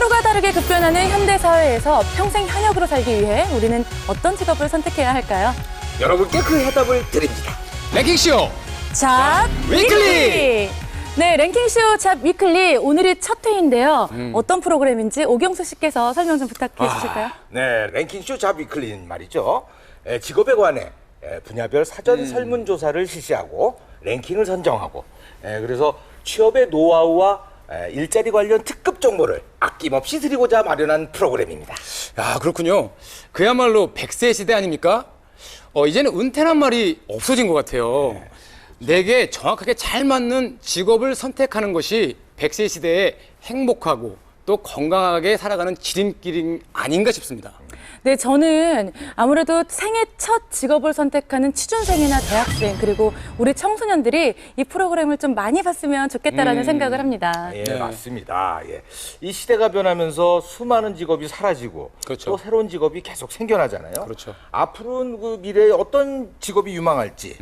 하루가 다르게 급변하는 현대 사회에서 평생 현역으로 살기 위해 우리는 어떤 직업을 선택해야 할까요? 여러분께 그 해답을 드립니다. 랭킹쇼 잡 위클리! 네, 랭킹쇼 잡 위클리 오늘이 첫 회인데요. 어떤 프로그램인지 오경수 씨께서 설명 좀 부탁해 주실까요? 네, 랭킹쇼 잡 위클리는 말이죠. 직업에 관해 분야별 사전 설문조사를 실시하고 랭킹을 선정하고 그래서 취업의 노하우와 일자리 관련 특급 정보를 아낌없이 드리고자 마련한 프로그램입니다. 야, 그렇군요. 그야말로 100세 시대 아닙니까? 이제는 은퇴란 말이 없어진 것 같아요. 내게 정확하게 잘 맞는 직업을 선택하는 것이 100세 시대에 행복하고 또 건강하게 살아가는 지름길이 아닌가 싶습니다. 네, 저는 아무래도 생애 첫 직업을 선택하는 취준생이나 대학생 그리고 우리 청소년들이 이 프로그램을 좀 많이 봤으면 좋겠다라는 생각을 합니다. 예, 네. 맞습니다. 예. 이 시대가 변하면서 수많은 직업이 사라지고 그렇죠. 또 새로운 직업이 계속 생겨나잖아요. 그렇죠. 앞으로는 그 미래에 어떤 직업이 유망할지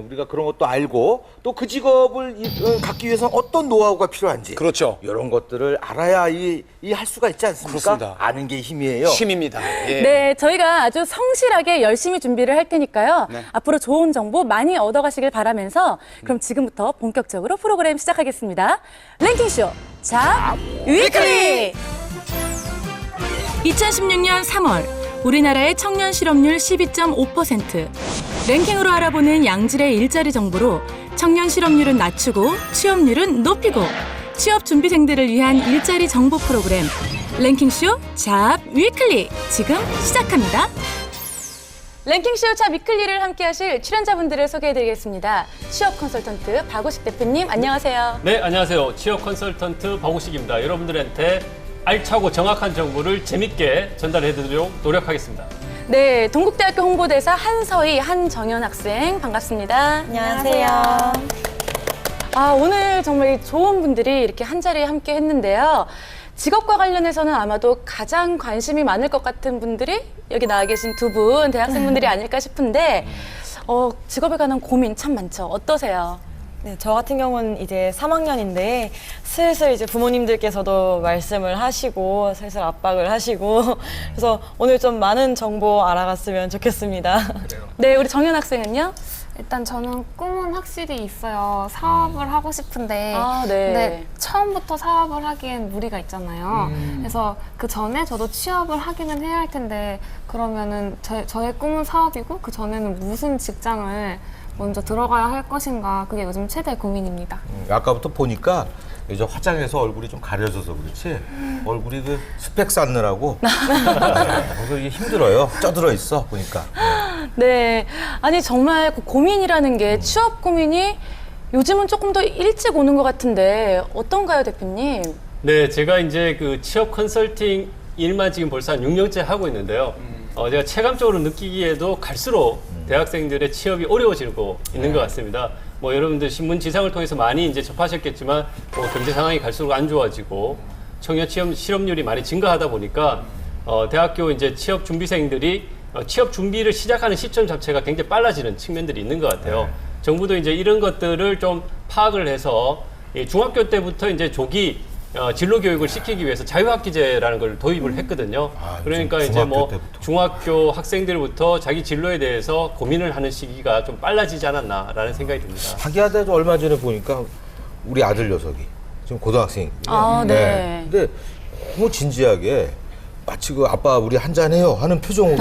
우리가 그런 것도 알고 또 그 직업을 갖기 위해서 어떤 노하우가 필요한지 그렇죠. 이런 것들을 알아야 이 할 수가 있지 않습니까? 그렇습니다. 아는 게 힘이에요. 쉼입니다. 예. 네, 저희가 아주 성실하게 열심히 준비를 할 테니까요. 네. 앞으로 좋은 정보 많이 얻어가시길 바라면서 그럼 지금부터 본격적으로 프로그램 시작하겠습니다. 랭킹쇼 잡 위클리! 2016년 3월 우리나라의 청년 실업률 12.5%, 랭킹으로 알아보는 양질의 일자리 정보로 청년 실업률은 낮추고 취업률은 높이고 취업 준비생들을 위한 일자리 정보 프로그램 랭킹쇼 잡 위클리 지금 시작합니다. 랭킹쇼 잡 위클리를 함께 하실 출연자분들을 소개해드리겠습니다. 취업 컨설턴트 박우식 대표님 안녕하세요. 네, 안녕하세요. 취업 컨설턴트 박우식입니다. 여러분들한테 알차고 정확한 정보를 재밌게 전달해드리도록 노력하겠습니다. 네, 동국대학교 홍보대사 한서희, 한정현 학생 반갑습니다. 안녕하세요. 오늘 정말 좋은 분들이 이렇게 한 자리에 함께 했는데요. 직업과 관련해서는 아마도 가장 관심이 많을 것 같은 분들이 여기 나와 계신 두 분, 대학생분들이 아닐까 싶은데 직업에 관한 고민 참 많죠. 어떠세요? 네, 저 같은 경우는 이제 3학년인데 슬슬 이제 부모님들께서도 말씀을 하시고 슬슬 압박을 하시고 그래서 오늘 좀 많은 정보 알아갔으면 좋겠습니다. 네, 우리 정현 학생은요? 일단 저는 꿈은 확실히 있어요. 사업을 하고 싶은데 네. 근데 처음부터 사업을 하기엔 무리가 있잖아요. 그래서 그 전에 저도 취업을 하기는 해야 할 텐데 그러면은 저의 꿈은 사업이고 그 전에는 무슨 직장을 먼저 들어가야 할 것인가 그게 요즘 최대 고민입니다. 아까부터 보니까 요즘 화장해서 얼굴이 좀 가려져서 그렇지 얼굴이 그 스펙 쌓느라고 그래서 이게 힘들어요. 쪄들어 있어 보니까. 네. 아니, 정말 그 고민이라는 게 취업 고민이 요즘은 조금 더 일찍 오는 것 같은데 어떤가요, 대표님? 네, 제가 이제 그 취업 컨설팅 일만 지금 벌써 한 6년째 하고 있는데요. 제가 체감적으로 느끼기에도 갈수록 대학생들의 취업이 어려워지고 있는 것 같습니다. 뭐 여러분들 신문 지상을 통해서 많이 이제 접하셨겠지만 경제 상황이 갈수록 안 좋아지고 청년 취업 실업률이 많이 증가하다 보니까 대학교 이제 취업 준비생들이 취업 준비를 시작하는 시점 자체가 굉장히 빨라지는 측면들이 있는 것 같아요. 정부도 이제 이런 것들을 좀 파악을 해서 중학교 때부터 이제 조기 진로 교육을 시키기 위해서 자유학기제라는 걸 도입을 했거든요. 그러니까 이제 뭐 중학교 학생들부터 자기 진로에 대해서 고민을 하는 시기가 좀 빨라지지 않았나라는 생각이 듭니다. 하기야대도 얼마 전에 보니까 우리 아들 녀석이 지금 고등학생이거든요. 네. 근데 너무 진지하게 마치 그 아빠 우리 한잔 해요 하는 표정으로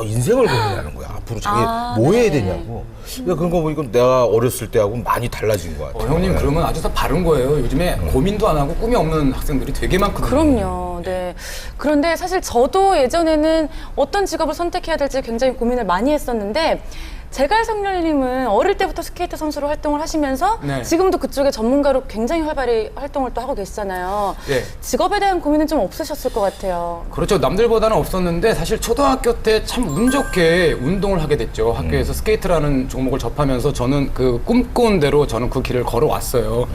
인생을 고민하는 거야. 앞으로 자기 뭐 해야 되냐고. 근데 그런 거 보니까 내가 어렸을 때하고 많이 달라진 것 같아요. 형님 그러면 아주 다 바른 거예요. 요즘에 고민도 안 하고 꿈이 없는 학생들이 되게 많거든요. 그럼요. 네. 그런데 사실 저도 예전에는 어떤 직업을 선택해야 될지 굉장히 고민을 많이 했었는데 제갈성렬님은 어릴 때부터 스케이트 선수로 활동을 하시면서 네. 지금도 그쪽에 전문가로 굉장히 활발히 활동을 또 하고 계시잖아요. 네. 직업에 대한 고민은 좀 없으셨을 것 같아요. 그렇죠. 남들보다는 없었는데 사실 초등학교 때 참 운 좋게 운동을 하게 됐죠. 학교에서 스케이트라는 종목을 접하면서 저는 그 꿈꿔온 대로 저는 그 길을 걸어왔어요.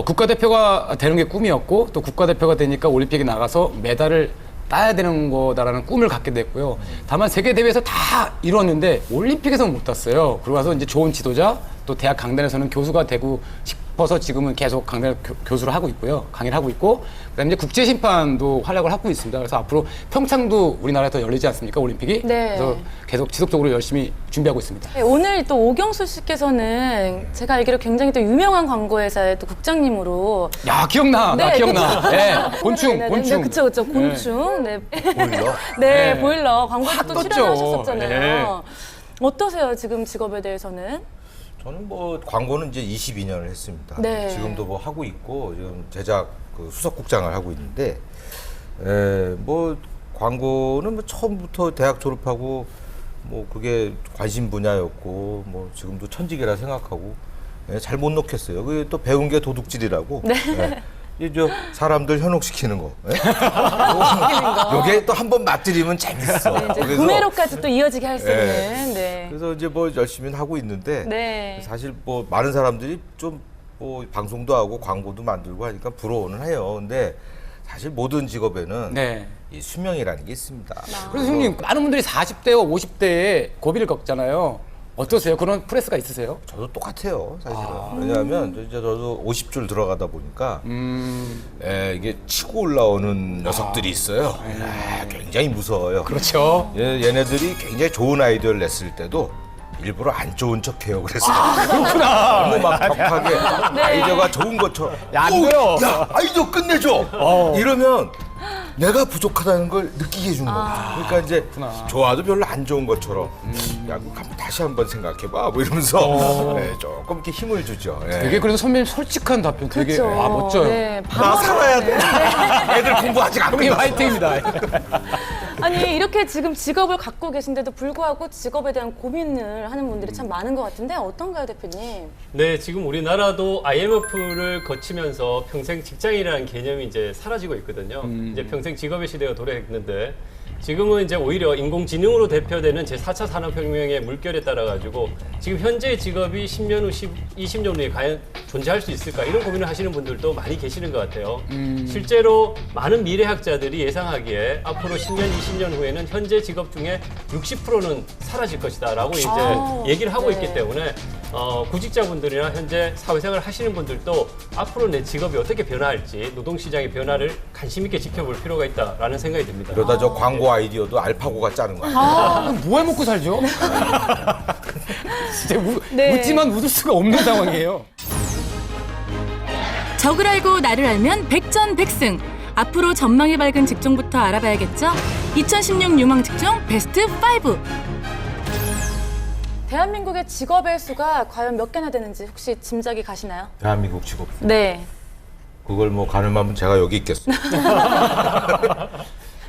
국가대표가 되는 게 꿈이었고 또 국가대표가 되니까 올림픽에 나가서 메달을 따야 되는 거다라는 꿈을 갖게 됐고요. 다만 세계 대회에서 다 이뤘는데 올림픽에서는 못 땄어요. 그러고 나서 이제 좋은 지도자 또 대학 강단에서는 교수가 되고 싶어서 지금은 계속 교수를 하고 있고요. 강의를 하고 있고, 그다음에 이제 국제 심판도 활약을 하고 있습니다. 그래서 앞으로 평창도 우리나라에 더 열리지 않습니까, 올림픽이? 네. 그래서 계속 지속적으로 열심히 준비하고 있습니다. 네, 오늘 또 오경수 씨께서는 제가 알기로 굉장히 또 유명한 광고회사의 또 국장님으로 야, 기억나, 나 네, 기억나. 네, 곤충, 네, 곤충. 네, 그쵸, 곤충. 네. 보일러? 네, 네. 보일러 광고도 또 떴죠. 출연하셨었잖아요. 어떠세요, 지금 직업에 대해서는? 저는 뭐 광고는 이제 22년을 했습니다. 네. 지금도 뭐 하고 있고 지금 제작 그 수석국장을 하고 있는데 뭐 광고는 뭐 처음부터 대학 졸업하고 뭐 그게 관심 분야였고 뭐 지금도 천직이라 생각하고 잘 못 놓겠어요. 그게 또 배운 게 도둑질이라고. 네. 이제 사람들 현혹시키는 거. 예? 요게 또 한 번 맛들이면 재밌어. 네, 이제 구매로까지 또 이어지게 할 수 있는. 네. 그래서 이제 뭐 열심히 하고 있는데 네. 사실 뭐 많은 사람들이 좀 뭐 방송도 하고 광고도 만들고 하니까 부러워는 해요. 근데 사실 모든 직업에는 네. 이 수명이라는 게 있습니다. 그래서 형님, 많은 분들이 40대와 50대에 고비를 겪잖아요. 어떠세요? 그런 프레스가 있으세요? 저도 똑같아요, 사실은. 왜냐하면 이제 저도 50줄 들어가다 보니까 이게 치고 올라오는 녀석들이 있어요. 굉장히 무서워요. 그렇죠. 얘네들이 굉장히 좋은 아이디어를 냈을 때도 일부러 안 좋은 척해요. 그래서 그렇구나. 너무 막 격하게 아이디어가 좋은 것처럼 야, 안 "오, 보여." 야, 아이디어 끝내줘. 이러면 내가 부족하다는 걸 느끼게 해준 거야. 그러니까 이제 좋아도 별로 안 좋은 것처럼 야, 그거 한번 다시 한번 생각해봐. 뭐 이러면서 조금 이렇게 힘을 주죠. 되게 그래도 선배님 솔직한 답변 되게 그렇죠. 멋져요. 네, 나 살아야 돼. 애들 공부 아직 안 형님 끝났어. 화이팅입니다. 아니 이렇게 지금 직업을 갖고 계신데도 불구하고 직업에 대한 고민을 하는 분들이 참 많은 것 같은데 어떤가요, 대표님? 네, 지금 우리나라도 IMF를 거치면서 평생 직장이라는 개념이 이제 사라지고 있거든요. 이제 평생 직업의 시대가 도래했는데 지금은 이제 오히려 인공지능으로 대표되는 제4차 산업혁명의 물결에 따라 가지고 지금 현재의 직업이 10년 후, 20년 후에 과연 존재할 수 있을까 이런 고민을 하시는 분들도 많이 계시는 것 같아요. 실제로 많은 미래학자들이 예상하기에 앞으로 10년, 20년 후에는 현재 직업 중에 60%는 사라질 것이다라고 이제 얘기를 하고 있기 때문에 구직자분들이나 현재 사회생활 하시는 분들도 앞으로 내 직업이 어떻게 변화할지 노동시장의 변화를 관심 있게 지켜볼 필요가 있다라는 생각이 듭니다. 그러다 저 광고 아이디어도 알파고가 짜는 거야. 그럼 뭐 해먹고 살죠? 진짜 네. 웃지만 웃을 수가 없는 상황이에요. 적을 알고 나를 알면 백전백승. 앞으로 전망이 밝은 직종부터 알아봐야겠죠? 2016 유망 직종 베스트 5. 대한민국의 직업의 수가 과연 몇 개나 되는지 혹시 짐작이 가시나요? 대한민국 직업. 네. 그걸 뭐 가늠하면 제가 여기 있겠어요.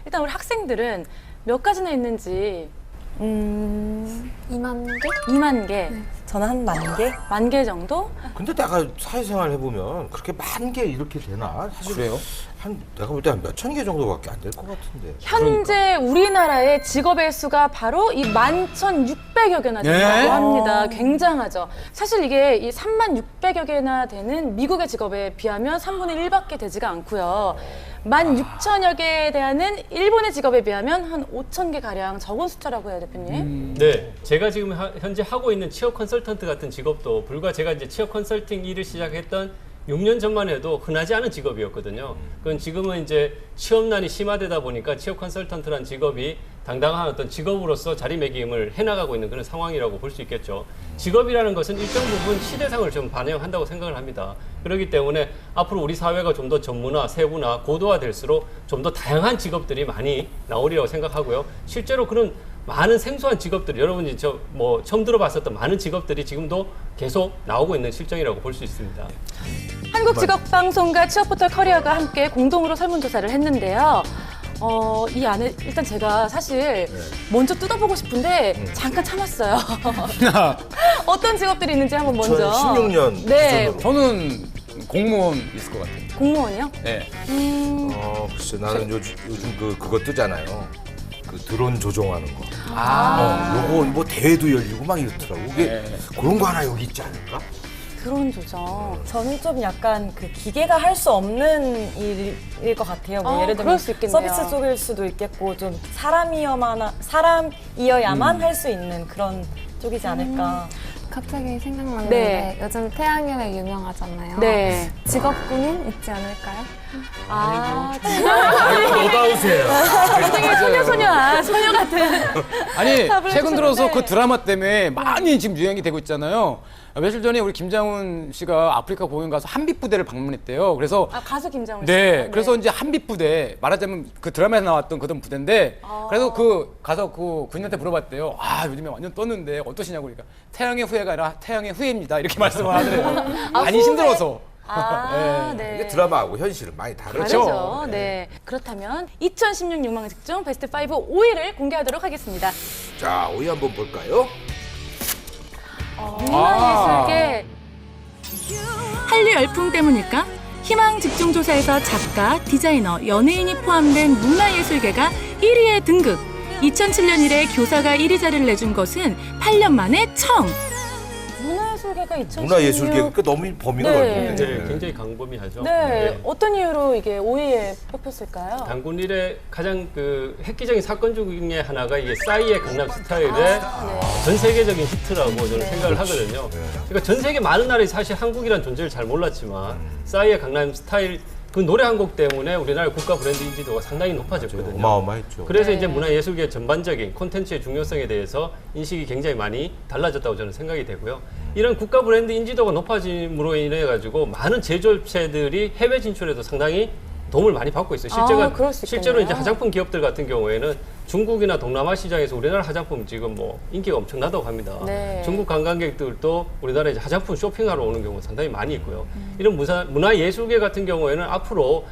일단 우리 학생들은 몇 가지나 있는지 2만 개? 2만 개, 저는 한 10,000개? 10,000개 정도? 근데 내가 사회생활 해보면 그렇게 10,000개 이렇게 되나? 사실 그래요? 내가 볼 때 한 몇천 개 정도밖에 안 될 것 같은데. 현재 우리나라의 직업의 수가 바로 이 11,600여 개나 된다고 네? 합니다. 굉장하죠. 사실 이게 이 3600여 개나 되는 미국의 직업에 비하면 3분의 1밖에 되지가 않고요. 16,000여 개에 대한 일본의 직업에 비하면 한 5,000개 가량 적은 숫자라고 해요, 대표님. 네, 제가 지금 현재 하고 있는 취업 컨설턴트 같은 직업도 불과 제가 이제 취업 컨설팅 일을 시작했던 6년 전만 해도 흔하지 않은 직업이었거든요. 그건 지금은 이제 취업난이 심화되다 보니까 취업 컨설턴트라는 직업이 당당한 어떤 직업으로서 자리매김을 해나가고 있는 그런 상황이라고 볼 수 있겠죠. 직업이라는 것은 일정 부분 시대상을 좀 반영한다고 생각을 합니다. 그렇기 때문에 앞으로 우리 사회가 좀 더 전문화, 세분화, 고도화될수록 좀 더 다양한 직업들이 많이 나오리라고 생각하고요. 실제로 그런 많은 생소한 직업들, 여러분이 처음 들어봤었던 많은 직업들이 지금도 계속 나오고 있는 실정이라고 볼 수 있습니다. 한국직업방송과 취업포털 커리어가 함께 공동으로 설문조사를 했는데요. 이 안에 일단 제가 사실 먼저 뜯어보고 싶은데 잠깐 참았어요. 어떤 직업들이 있는지 한번 먼저. 2016년 네, 기준으로. 저는 공무원 있을 것 같아요. 공무원이요? 네. 글쎄 나는 요즘 그거 뜨잖아요. 그 드론 조종하는 거. 요거 뭐 대회도 열리고 막 이렇더라고. 이게 그런 거 하나 여기 있지 않을까? 드론 조정. 저는 좀 약간 그 기계가 할 수 없는 일일 것 같아요. 뭐 예를 그럴 들면 수 있겠네요. 서비스 쪽일 수도 있겠고 좀 사람이어야만 할 수 있는 그런 쪽이지 않을까. 갑자기 생각났는데 네. 요즘 태양열에 유명하잖아요. 네. 직업군인 있지 않을까요? 아, 너다우세요. 되게 소녀소녀한 소녀 같은. 아니 답을 최근 들어서 해주셨는데. 그 드라마 때문에 많이 지금 유행이 되고 있잖아요. 며칠 전에 우리 김장훈 씨가 아프리카 공연 가서 한빛 부대를 방문했대요. 그래서 아, 가수 김장훈 씨. 네, 그래서 이제 한빛 부대 말하자면 그 드라마에서 나왔던 그런 부대인데 그래서 그 가서 그 군인한테 물어봤대요. 아 요즘에 완전 떴는데 어떠시냐고 그러니까 태양의 후예가 아니라 태양의 후예입니다 이렇게 말씀을 하더래요. 많이 후예. 힘들어서. 아, 네. 이게 드라마하고 현실은 많이 다르죠. 다르죠. 네. 그렇다면 2016 욕망 직종 베스트 5 5위를 공개하도록 하겠습니다. 자, 5위 한번 볼까요? 문화예술계 한류 열풍 때문일까? 희망 직종 조사에서 작가, 디자이너, 연예인이 포함된 문화예술계가 1위에 등극. 2007년 이래 교사가 1위 자리를 내준 것은 8년 만에 처음. 문화예술계가 2016... 문화예술계 그 너무 범위가 네. 넓은데. 네, 굉장히 광범위하죠. 네. 어떤 이유로 이게 5위에 뽑혔을까요? 단군 일의 가장 그 획기적인 사건 중에 하나가 이게 싸이의 강남 스타일의 네. 전 세계적인 히트라고 저는 생각을 하거든요. 그러니까 전 세계 많은 나라에 사실 한국이란 존재를 잘 몰랐지만 싸이의 강남 스타일 그 노래 한 곡 때문에 우리나라 국가 브랜드 인지도가 상당히 높아졌거든요. 어마어마했죠. 그래서 네. 이제 문화예술계 전반적인 콘텐츠의 중요성에 대해서 인식이 굉장히 많이 달라졌다고 저는 생각이 되고요. 이런 국가 브랜드 인지도가 높아짐으로 인해 가지고 많은 제조업체들이 해외 진출에도 상당히 도움을 많이 받고 있어요. 그럴 수 실제로 있겠네요. 이제 화장품 기업들 같은 경우에는 중국이나 동남아 시장에서 우리나라 화장품 지금 뭐 인기가 엄청나다고 합니다. 네. 중국 관광객들도 우리나라에 이제 화장품 쇼핑하러 오는 경우가 상당히 많이 있고요. 이런 문화예술계 같은 경우에는 앞으로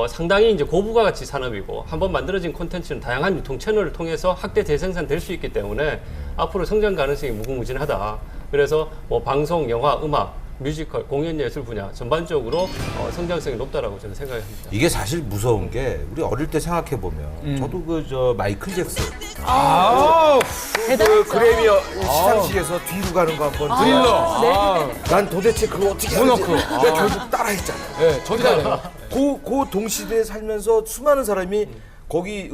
상당히 이제 고부가 가치 산업이고 한번 만들어진 콘텐츠는 다양한 유통 채널을 통해서 확대 재생산 될 수 있기 때문에 앞으로 성장 가능성이 무궁무진하다. 그래서 뭐 방송, 영화, 음악, 뮤지컬, 공연예술 분야 전반적으로 성장성이 높다라고 저는 생각합니다. 이게 사실 무서운 게 우리 어릴 때 생각해 보면 저도 그 저 마이클 잭슨 그 그래미 시상식에서 뒤로 가는 거 한번 드릴러. 난 도대체 그거 어떻게 하는지 모노크. 내가 결국 따라했잖아. 네, 저도 잘해요. 그 동시대에 살면서 수많은 사람이 거기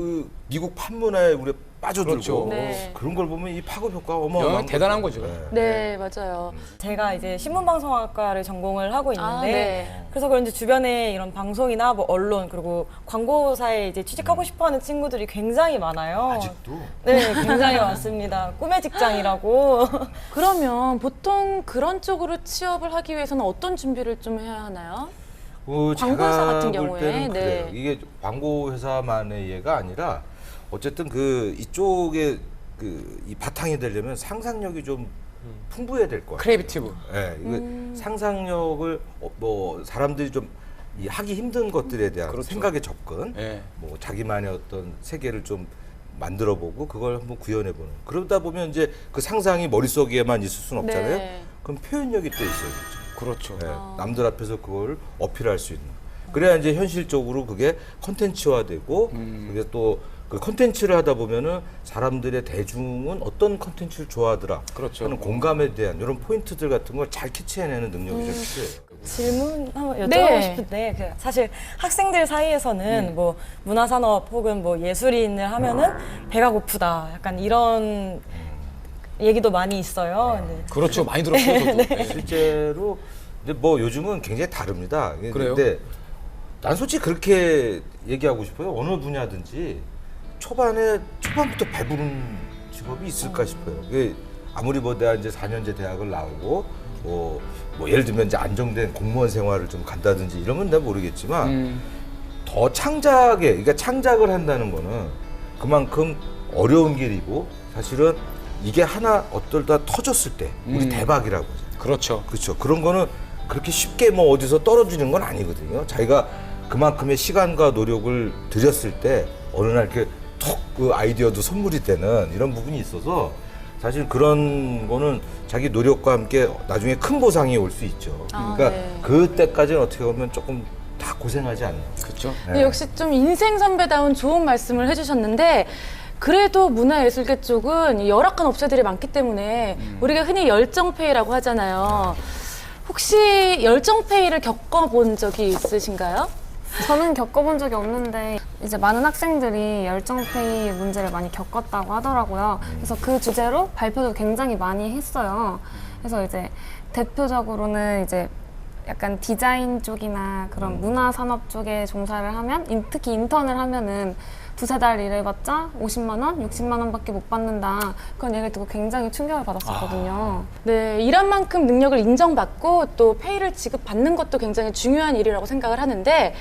미국 판문화에 우리 빠져들고 그렇죠. 네. 그런 걸 보면 이 파급 효과가 영향이 어마어마한 대단한 거죠. 네, 맞아요. 제가 이제 신문방송학과를 전공을 하고 있는데 아, 네. 그래서 그런지 주변에 이런 방송이나 뭐 언론 그리고 광고사에 이제 취직하고 싶어하는 친구들이 굉장히 많아요. 아직도 네, 굉장히 많습니다. 꿈의 직장이라고. 그러면 보통 그런 쪽으로 취업을 하기 위해서는 어떤 준비를 좀 해야 하나요? 광고회사 제가 같은 볼 경우에, 때는 그래요. 네. 이게 광고 회사만의 예가 아니라 어쨌든 그 이쪽에 그 이 바탕이 되려면 상상력이 좀 풍부해야 될 거예요. 크리에이티브. 예, 이거 상상력을 뭐 사람들이 좀 이 하기 힘든 것들에 대한 그렇죠. 생각의 접근, 예. 뭐 자기만의 어떤 세계를 좀 만들어보고 그걸 한번 구현해보는. 그러다 보면 이제 그 상상이 머릿속에만 있을 수는 없잖아요. 네. 그럼 표현력이 또 있어야겠죠. 그렇죠. 예, 남들 앞에서 그걸 어필할 수 있는. 그래야 이제 현실적으로 그게 컨텐츠화되고 그게 또 그 컨텐츠를 하다 보면은 사람들의 대중은 어떤 컨텐츠를 좋아하더라 그렇죠. 하는 공감에 대한 이런 포인트들 같은 걸 잘 캐치해내는 능력이 좀 필요해요. 질문 한번 여쭤보고 네. 싶은데 그 사실 학생들 사이에서는 뭐 문화산업 혹은 뭐 예술인을 하면은 배가 고프다 약간 이런 얘기도 많이 있어요. 근데 그렇죠. 많이 들었어요. 저도. 실제로 이제 뭐 요즘은 굉장히 다릅니다. 그래요? 근데 난 솔직히 그렇게 얘기하고 싶어요. 어느 분야든지 초반부터 배부른 직업이 있을까 싶어요. 그게 아무리 뭐 내가 이제 4년제 대학을 나오고 뭐 예를 들면 이제 안정된 공무원 생활을 좀 간다든지 이러면 내가 모르겠지만 더 그러니까 창작을 한다는 거는 그만큼 어려운 길이고 사실은 이게 하나 어떨다 터졌을 때 우리 대박이라고 하죠. 그렇죠. 그렇죠. 그런 거는 그렇게 쉽게 뭐 어디서 떨어지는 건 아니거든요. 자기가 그만큼의 시간과 노력을 들였을 때 어느 날 이렇게 톡 그 아이디어도 선물이 되는 이런 부분이 있어서 사실 그런 거는 자기 노력과 함께 나중에 큰 보상이 올 수 있죠. 그러니까 네. 그때까지는 어떻게 보면 조금 다 고생하지 않나. 그렇죠. 근데 역시 좀 인생 선배다운 좋은 말씀을 해주셨는데 그래도 문화예술계 쪽은 열악한 업체들이 많기 때문에 우리가 흔히 열정페이라고 하잖아요. 혹시 열정페이를 겪어본 적이 있으신가요? 저는 겪어본 적이 없는데 이제 많은 학생들이 열정페이 문제를 많이 겪었다고 하더라고요. 그래서 그 주제로 발표도 굉장히 많이 했어요. 그래서 이제 대표적으로는 이제 약간 디자인 쪽이나 그런 문화 산업 쪽에 종사를 하면 특히 인턴을 하면은 2-3달 일해봤자 50만 원, 60만 원밖에 못 받는다. 그런 얘기를 듣고 굉장히 충격을 받았었거든요. 네, 일한 만큼 능력을 인정받고 또 페이를 지급받는 것도 굉장히 중요한 일이라고 생각을 하는데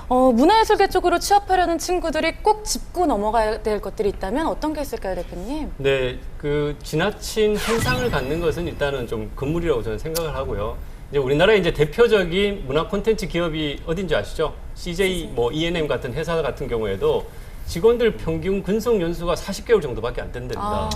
문화예술계 쪽으로 취업하려는 친구들이 꼭 짚고 넘어가야 될 것들이 있다면 어떤 게 있을까요, 대표님? 네, 그 지나친 환상을 갖는 것은 일단은 좀 금물이라고 저는 생각을 하고요. 이제 우리나라의 이제 대표적인 문화 콘텐츠 기업이 어딘지 아시죠? CJ, 뭐 ENM 같은 회사 같은 경우에도 직원들 평균 근속 연수가 40개월 정도밖에 안 된답니다.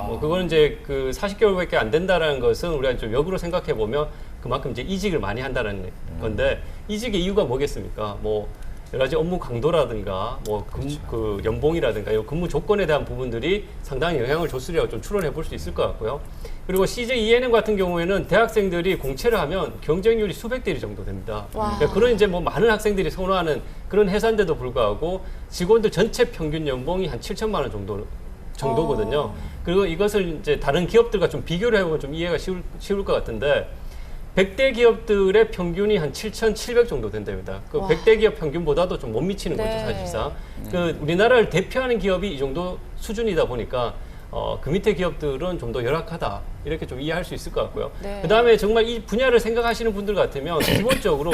뭐 그거는 이제 그 40개월밖에 안 된다라는 것은 우리가 좀 역으로 생각해 보면 그만큼 이제 이직을 많이 한다는 건데 이직의 이유가 뭐겠습니까? 뭐 여러 가지 업무 강도라든가 뭐 그 연봉이라든가 이 근무 조건에 대한 부분들이 상당히 영향을 줬으리라고 좀 추론해 볼 수 있을 것 같고요. 그리고 CJ ENM 같은 경우에는 대학생들이 공채를 하면 경쟁률이 수백 대 1 정도 됩니다. 그러니까 그런 이제 뭐 많은 학생들이 선호하는 그런 회사인데도 불구하고 직원들 전체 평균 연봉이 한 7천만 원 정도거든요. 그리고 이것을 이제 다른 기업들과 좀 비교를 해보면 좀 이해가 쉬울 것 같은데 100대 기업들의 평균이 한 7,700 정도 된답니다. 그 100대 기업 평균보다도 좀 못 미치는 거죠, 사실상. 그 우리나라를 대표하는 기업이 이 정도 수준이다 보니까 그 밑에 기업들은 좀 더 열악하다 이렇게 좀 이해할 수 있을 것 같고요. 그 다음에 정말 이 분야를 생각하시는 분들 같으면 기본적으로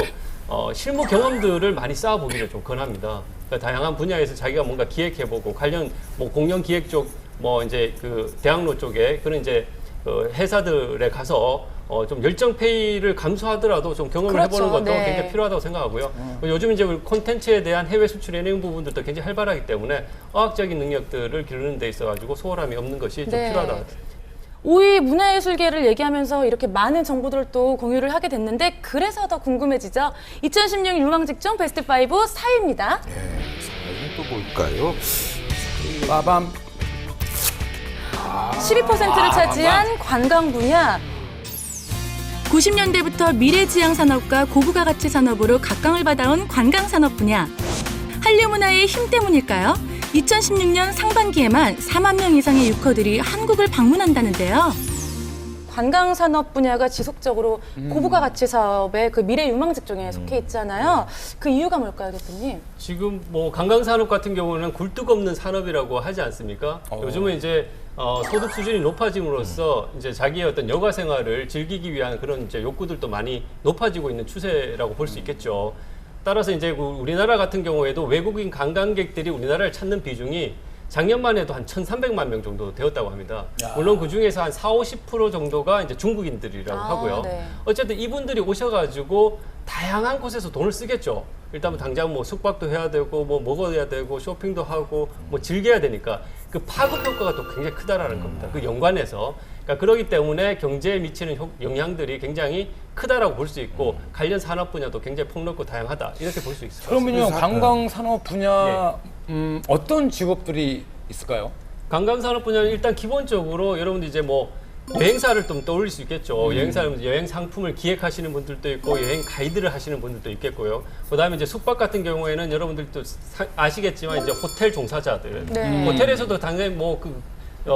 실무 경험들을 많이 쌓아보기를 좀 권합니다. 그러니까 다양한 분야에서 자기가 뭔가 기획해보고 관련 뭐 공연 기획 쪽, 뭐 이제 그 대학로 쪽에 그런 이제 그 회사들에 가서 좀 열정 페이를 감수하더라도 좀 경험을 그렇죠. 해보는 것도 네. 굉장히 필요하다고 생각하고요. 요즘 이제 우리 콘텐츠에 대한 해외 수출 예능 부분들도 굉장히 활발하기 때문에 어학적인 능력들을 기르는 데 있어가지고 소홀함이 없는 것이 좀 네. 필요하다. 5위 문화예술계를 얘기하면서 이렇게 많은 정보들을 또 공유를 하게 됐는데 그래서 더 궁금해지죠. 2016 유망직종 베스트 5 4위입니다. 네, 이게 또 뭘까요? 빠밤. 12%를 차지한 관광 분야. 90년대부터 미래지향 산업과 고부가 가치 산업으로 각광을 받아온 관광 산업 분야. 한류 문화의 힘 때문일까요? 2016년 상반기에만 4만 명 이상의 유커들이 한국을 방문한다는데요. 관광 산업 분야가 지속적으로 고부가 가치 사업의 그 미래 유망 직종에 속해 있잖아요. 그 이유가 뭘까요, 대표님? 지금 뭐 관광산업 같은 경우는 굴뚝 없는 산업이라고 하지 않습니까? 요즘은 이제 소득 수준이 높아짐으로써 이제 자기의 어떤 여가 생활을 즐기기 위한 그런 이제 욕구들도 많이 높아지고 있는 추세라고 볼 수 있겠죠. 따라서 이제 우리나라 같은 경우에도 외국인 관광객들이 우리나라를 찾는 비중이 작년만 해도 한 1,300만 명 정도 되었다고 합니다. 물론 그 중에서 한 40-50% 정도가 이제 중국인들이라고 하고요. 네. 어쨌든 이분들이 오셔가지고 다양한 곳에서 돈을 쓰겠죠. 일단 당장 뭐 숙박도 해야 되고 뭐 먹어야 되고 쇼핑도 하고 뭐 즐겨야 되니까 그 파급 효과가 또 굉장히 크다라는 겁니다. 그 연관에서. 그러니까 그렇기 때문에 경제에 미치는 영향들이 굉장히 크다라고 볼 수 있고 관련 산업 분야도 굉장히 폭넓고 다양하다 이렇게 볼 수 있을 것 같습니다. 그러면요, 관광산업 분야 어떤 직업들이 있을까요? 관광산업 분야는 일단 기본적으로 여러분들 이제 뭐 여행사를 좀 떠올릴 수 있겠죠. 여행사는 여행 상품을 기획하시는 분들도 있고 여행 가이드를 하시는 분들도 있겠고요. 그다음에 이제 숙박 같은 경우에는 여러분들도 아시겠지만 이제 호텔 종사자들, 네. 호텔에서도 당연히 뭐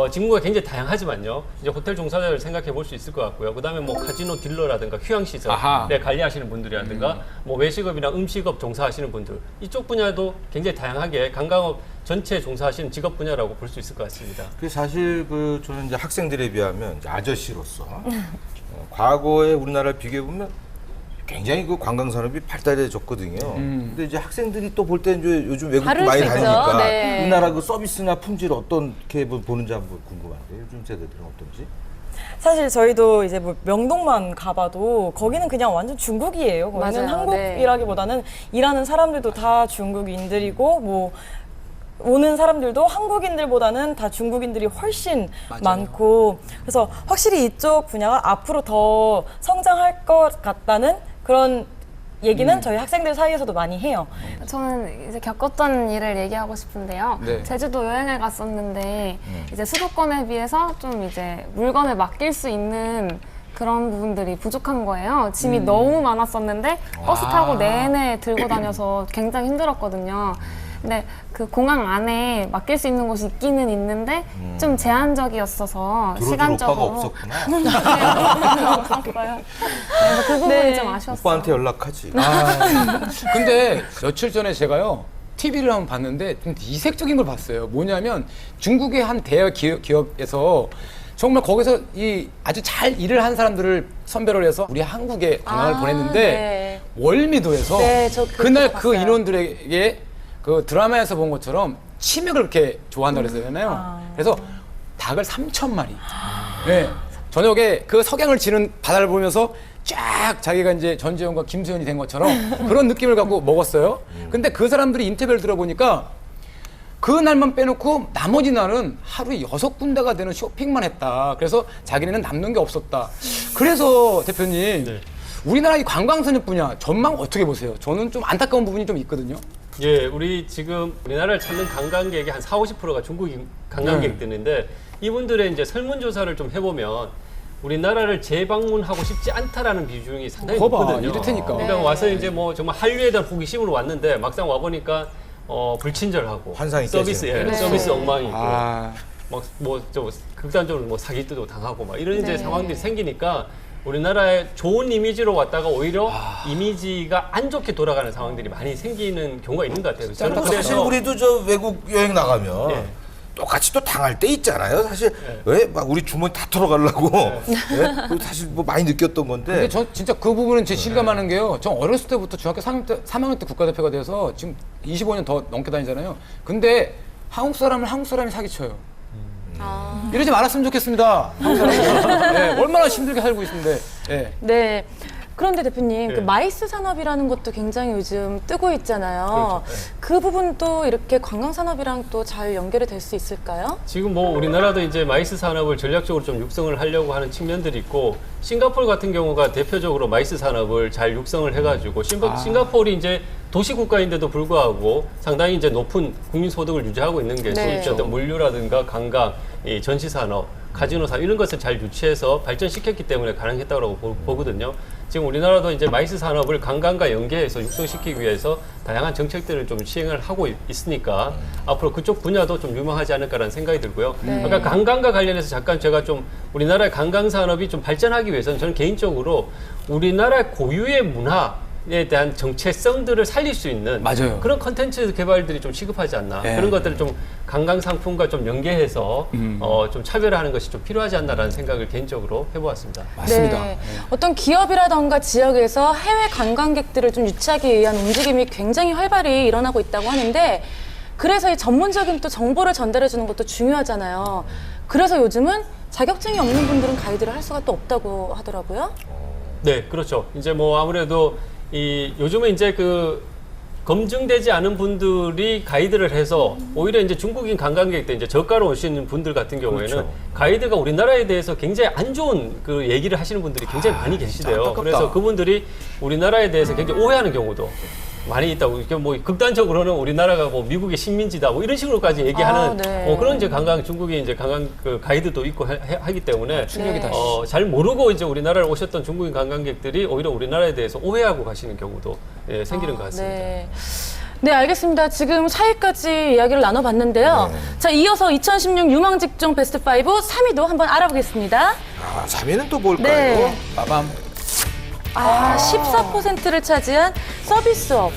직무가 굉장히 다양하지만요. 이제 호텔 종사자를 생각해 볼 수 있을 것 같고요. 그다음에 뭐 카지노 딜러라든가 휴양시설에 관리하시는 분들이라든가 뭐 외식업이나 음식업 종사하시는 분들 이쪽 분야도 굉장히 다양하게 관광업 전체 종사하시는 직업 분야라고 볼 수 있을 것 같습니다. 그 사실 저는 이제 학생들에 비하면 이제 아저씨로서 과거에 우리나라를 비교해 보면 굉장히 그 관광 산업이 발달해졌거든요. 근데 이제 학생들이 또 볼 때 이제 요즘 외국도 다를 많이 수 있죠. 다니니까 네. 우리나라 그 서비스나 품질을 어떻게 보는지 한번 궁금한데 요즘 세대들은 어떤지? 사실 저희도 이제 뭐 명동만 가봐도 거기는 그냥 완전 중국이에요. 거기는 맞아요. 한국이라기보다는 일하는 사람들도 다 중국인들이고 뭐 오는 사람들도 한국인들보다는 다 중국인들이 훨씬 많고 그래서 확실히 이쪽 분야가 앞으로 더 성장할 것 같다는 그런 얘기는 저희 학생들 사이에서도 많이 해요. 저는 이제 겪었던 일을 얘기하고 싶은데요. 네. 제주도 여행을 갔었는데 이제 수도권에 비해서 좀 이제 물건을 맡길 수 있는 그런 부분들이 부족한 거예요. 짐이 너무 많았었는데 버스 타고 내내 들고 다녀서 굉장히 힘들었거든요. 근데 그 공항 안에 맡길 수 있는 곳이 있기는 있는데 좀 제한적이었어서 들어줄 시간적으로 오빠가 없었구나. 없었어요. 그래서 그 부분이 좀 아쉬웠어요. 오빠한테 연락하지. 근데 며칠 전에 제가요 TV를 한번 봤는데 좀 이색적인 걸 봤어요. 뭐냐면 중국의 한 대여 기업에서 정말 거기서 이 아주 잘 일을 한 사람들을 선별을 해서 우리 한국에 관광을 보냈는데 네. 월미도에서 네, 저 그거 그날 그 봤어요. 인원들에게 그 드라마에서 본 것처럼 치맥을 그렇게 좋아한다고 그랬잖아요. 그래서 닭을 3,000마리. 네. 저녁에 그 석양을 지는 바다를 보면서 쫙 자기가 이제 전지현과 김수현이 된 것처럼 그런 느낌을 갖고 먹었어요. 근데 그 사람들이 인터뷰를 들어보니까 그 날만 빼놓고 나머지 날은 하루에 6군데가 되는 쇼핑만 했다. 그래서 자기네는 남는 게 없었다. 그래서 대표님, 우리나라 이 관광산업 분야 전망 어떻게 보세요? 저는 좀 안타까운 부분이 좀 있거든요. 예, 우리 지금 우리나라를 찾는 관광객의 한 40~50%가 중국인 관광객들인데 이분들의 이제 설문조사를 좀 해보면 우리나라를 재방문하고 싶지 않다라는 비중이 상당히 거봐, 높거든요. 이렇다니까. 그러니까 와서 이제 뭐 정말 한류에 대한 호기심으로 왔는데 막상 와보니까 불친절하고 환상이 서비스, 깨지는. 예, 서비스 엉망이고 아, 막뭐저 극단적으로 뭐 사기도 당하고 막 이런 이제 상황들이 생기니까 우리나라의 좋은 이미지로 왔다가 오히려 이미지가 안 좋게 돌아가는 상황들이 많이 생기는 경우가 있는 것 같아요. 저는 사실 그래서 우리도 저 외국 여행 나가면 예. 똑같이 또 당할 때 있잖아요. 사실 왜 막 우리 주머니 다 털어가려고 예? 사실 뭐 많이 느꼈던 건데. 근데 저 진짜 그 부분은 제 실감하는 게요. 저 어렸을 때부터 중학교 3학년 때 국가대표가 돼서 지금 25년 더 넘게 다니잖아요. 근데 한국 사람이 사기쳐요. 이러지 말았으면 좋겠습니다. 한국 사람이. 네, 얼마나 힘들게 살고 있는데. 네. 네. 그런데 대표님, 네. 그 마이스 산업이라는 것도 굉장히 요즘 뜨고 있잖아요. 그 부분도 이렇게 관광 산업이랑 또 잘 연결이 될 수 있을까요? 지금 뭐 우리나라도 이제 마이스 산업을 전략적으로 좀 육성을 하려고 하는 측면들이 있고 싱가포르 같은 경우가 대표적으로 마이스 산업을 잘 육성을 해가지고 싱가포르이 이제 도시 국가인데도 불구하고 상당히 이제 높은 국민 소득을 유지하고 있는 게 네. 어떤 물류라든가 관광, 이 전시 산업, 카지노 산업 이런 것을 잘 유치해서 발전시켰기 때문에 가능했다고 보거든요. 지금 우리나라도 이제 마이스 산업을 관광과 연계해서 육성시키기 위해서 다양한 정책들을 좀 시행을 하고 있으니까 앞으로 그쪽 분야도 좀 유망하지 않을까라는 생각이 들고요. 아까 관광과 관련해서 잠깐 제가 좀 우리나라의 관광 산업이 좀 발전하기 위해서는 저는 개인적으로 우리나라 고유의 문화에 대한 정체성들을 살릴 수 있는 맞아요. 그런 컨텐츠 개발들이 좀 시급하지 않나. 네. 그런 것들을 좀 관광 상품과 좀 연계해서 좀 차별화하는 것이 좀 필요하지 않나라는 생각을 개인적으로 해보았습니다. 맞습니다. 네. 어떤 기업이라던가 지역에서 해외 관광객들을 좀 유치하기 위한 움직임이 굉장히 활발히 일어나고 있다고 하는데 그래서 이 전문적인 또 정보를 전달해 주는 것도 중요하잖아요. 그래서 요즘은 자격증이 없는 분들은 가이드를 할 수가 또 없다고 하더라고요. 네, 그렇죠. 이제 뭐 아무래도 요즘은 이제 검증되지 않은 분들이 가이드를 해서 오히려 이제 중국인 관광객들 이제 저가로 오시는 분들 같은 경우에는 그렇죠. 가이드가 우리나라에 대해서 굉장히 안 좋은 그 얘기를 하시는 분들이 굉장히 많이 계시대요. 안타깝다. 그래서 그분들이 우리나라에 대해서 굉장히 오해하는 경우도 많이 있다고. 이렇게 뭐 극단적으로는 우리나라가 뭐 미국의 식민지다 뭐 이런 식으로까지 얘기하는 네. 그런 이제 중국인 이제 관광 그 가이드도 있고 하기 때문에 충격이다. 잘 모르고 이제 우리나라를 오셨던 중국인 관광객들이 오히려 우리나라에 대해서 오해하고 가시는 경우도 생기는 것 같습니다. 네. 네, 알겠습니다. 지금 4위까지 이야기를 나눠봤는데요. 자, 이어서 2016 유망 직종 베스트 5 3위도 한번 알아보겠습니다. 3위는 또 뭘까요? 네. 빠밤. 14%를 차지한 서비스업.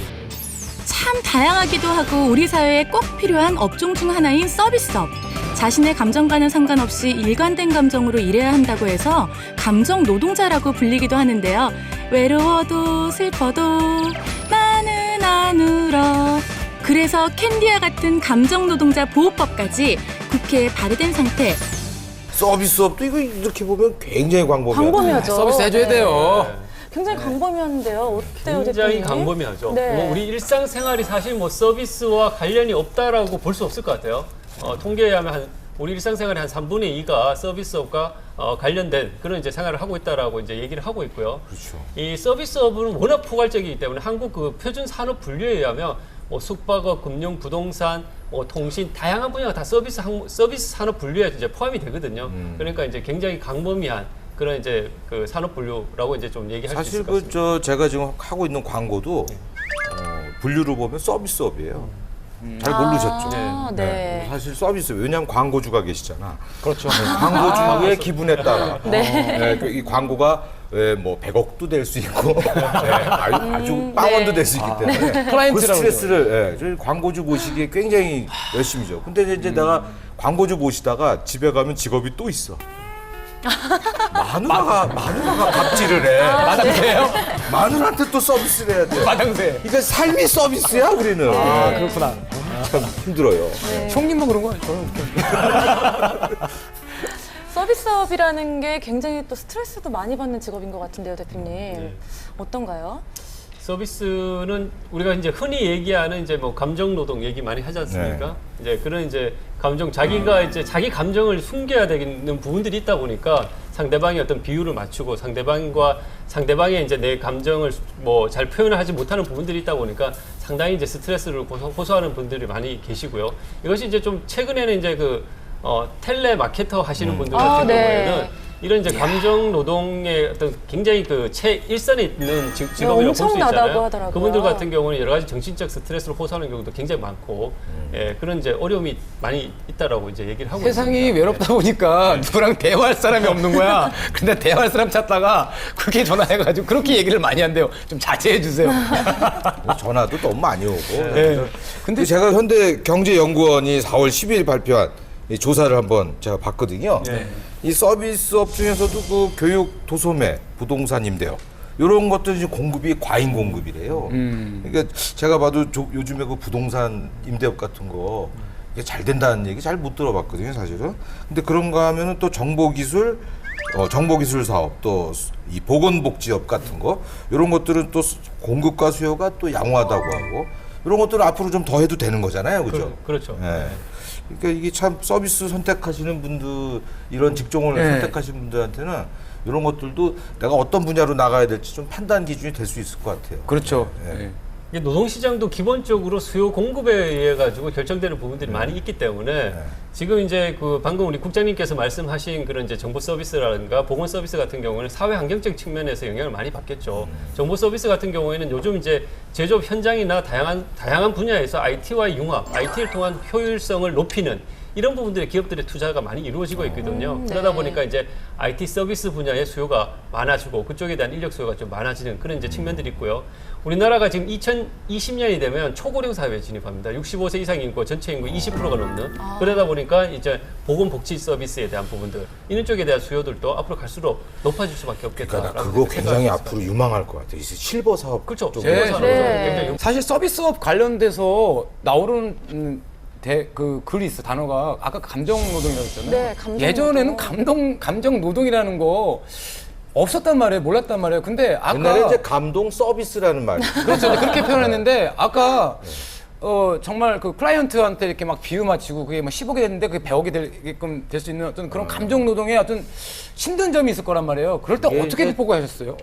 참 다양하기도 하고 우리 사회에 꼭 필요한 업종 중 하나인 서비스업. 자신의 감정과는 상관없이 일관된 감정으로 일해야 한다고 해서 감정 노동자라고 불리기도 하는데요. 외로워도 슬퍼도 나는 안 울어. 그래서 캔디와 같은 감정 노동자 보호법까지 국회에 발의된 상태. 서비스업도 이거 이렇게 보면 굉장히 광범위하다. 광범위하죠. 서비스 해줘야 돼요. 굉장히 광범위한데요. 어때요, 굉장히 대표님? 광범위하죠. 네. 뭐 우리 일상생활이 사실 뭐 서비스와 관련이 없다라고 볼 수 없을 것 같아요. 통계에 의하면 우리 일상생활의 한 3분의 2가 서비스업과 관련된 그런 이제 생활을 하고 있다라고 이제 얘기를 하고 있고요. 그렇죠. 이 서비스업은 워낙 포괄적이기 때문에 한국 그 표준 산업 분류에 의하면 뭐 숙박업, 금융, 부동산, 통신 다양한 분야가 다 서비스 산업 분류에 이제 포함이 되거든요. 그러니까 이제 굉장히 광범위한 그런 이제 그 산업 분류라고 이제 좀 얘기할 수 사실 있을 것 같습니다. 제가 지금 하고 있는 광고도 분류로 보면 서비스업이에요. 잘 모르셨죠. 아, 네. 사실 서비스 왜냐하면 광고주가 계시잖아. 그렇죠. 광고주의 기분에 따라 네. 이 광고가 뭐 100억도 될 수 있고 아주 빵원도 될 수 있기 때문에 그 클라이언트라고 스트레스를 저희 광고주 모시기에 굉장히 열심히죠. 근데 이제 내가 광고주 모시다가 집에 가면 직업이 또 있어. 마누라가 갑질을 해. 마당새예요? 마누라한테 또 서비스를 해야 돼. 마당새. 이게 삶이 서비스야 우리는. 아, 그렇구나. 참 힘들어요. 총님만 그런 거야? 저는 웃겨. 서비스업이라는 게 굉장히 또 스트레스도 많이 받는 직업인 것 같은데요, 대표님. 어떤가요? 서비스는 우리가 이제 흔히 얘기하는 이제 뭐 감정 노동 얘기 많이 하지 않습니까? 이제 그런 이제 감정 자기가 이제 자기 감정을 숨겨야 되는 부분들이 있다 보니까 상대방의 어떤 비율을 맞추고 상대방의 이제 내 감정을 뭐 잘 표현을 하지 못하는 부분들이 있다 보니까 상당히 이제 스트레스를 호소하는 분들이 많이 계시고요. 이것이 이제 좀 최근에는 이제 텔레 마케터 하시는 분들 같은 경우에는 이런 이제 감정 노동의 어떤 굉장히 그 최일선에 있는 직업이라고 볼 수 엄청나다고 있잖아요. 하더라고요. 그분들 같은 경우는 여러 가지 정신적 스트레스를 호소하는 경우도 굉장히 많고, 그런 이제 어려움이 많이 있다라고 이제 얘기를 하고 세상이 있습니다. 외롭다 보니까 누구랑 대화할 사람이 없는 거야. 근데 대화할 사람 찾다가 그렇게 전화해가지고 그렇게 얘기를 많이 한대요. 좀 자제해 주세요. 전화도 너무 많이 오고. 네. 근데 제가 현대경제연구원이 4월 10일 발표한 이 조사를 한번 제가 봤거든요. 이 서비스업 중에서도 그 교육, 도소매, 부동산 임대업 이런 것들이 지금 공급이 과잉 공급이래요. 그러니까 제가 봐도 요즘에 그 부동산 임대업 같은 거 이게 잘 된다는 얘기 잘 못 들어봤거든요, 사실은. 근데 그런가 하면은 또 정보기술 사업 또 이 보건복지업 같은 거 이런 것들은 또 공급과 수요가 또 양호하다고 하고 이런 것들은 앞으로 좀 더 해도 되는 거잖아요, 그죠? 그렇죠. 예. 그러니까 이게 참 서비스 선택하시는 분들 이런 직종을 네. 선택하시는 분들한테는 이런 것들도 내가 어떤 분야로 나가야 될지 좀 판단 기준이 될 수 있을 것 같아요. 그렇죠. 네. 이게 노동시장도 기본적으로 수요 공급에 의해 가지고 결정되는 부분들이 많이 있기 때문에 지금 이제 그 방금 우리 국장님께서 말씀하신 그런 이제 정보 서비스라든가 보건 서비스 같은 경우는 사회 환경적 측면에서 영향을 많이 받겠죠. 정보 서비스 같은 경우에는 요즘 이제 제조업 현장이나 다양한 분야에서 IT와의 융합, IT를 통한 효율성을 높이는 이런 부분들의 기업들의 투자가 많이 이루어지고 있거든요. 그러다 보니까 이제 IT 서비스 분야의 수요가 많아지고 그쪽에 대한 인력 수요가 좀 많아지는 그런 이제 측면들이 있고요. 우리나라가 지금 2020년이 되면 초고령 사회에 진입합니다. 65세 이상 인구 전체 인구 20%가 넘는. 그러다 보니까 이제 보건복지 서비스에 대한 부분들 이런 쪽에 대한 수요들도 앞으로 갈수록 높아질 수밖에 없겠다. 그러니까 나 그거 굉장히 앞으로 유망할 것 같아요. 이제 실버 사업 그렇죠. 쪽으로. 네. 굉장히 사실 서비스업 관련돼서 나오는 그 글이 있어 단어가 아까 감정 노동이라고 했잖아요. 네, 감정 예전에는 노동. 감정 노동이라는 거 없었단 말이에요. 몰랐단 말이에요. 근데 아까 옛날에 이제 감동 서비스라는 말이 그렇죠. 그렇게 표현했는데 아까 정말 그 클라이언트한테 이렇게 막 비유 맞추고 그게 막 10억이 됐는데 그게 100억이 되게끔 될 수 있는 어떤 그런 감정 노동의 어떤 힘든 점이 있을 거란 말이에요. 그럴 때 예, 어떻게 이제- 극복하셨어요?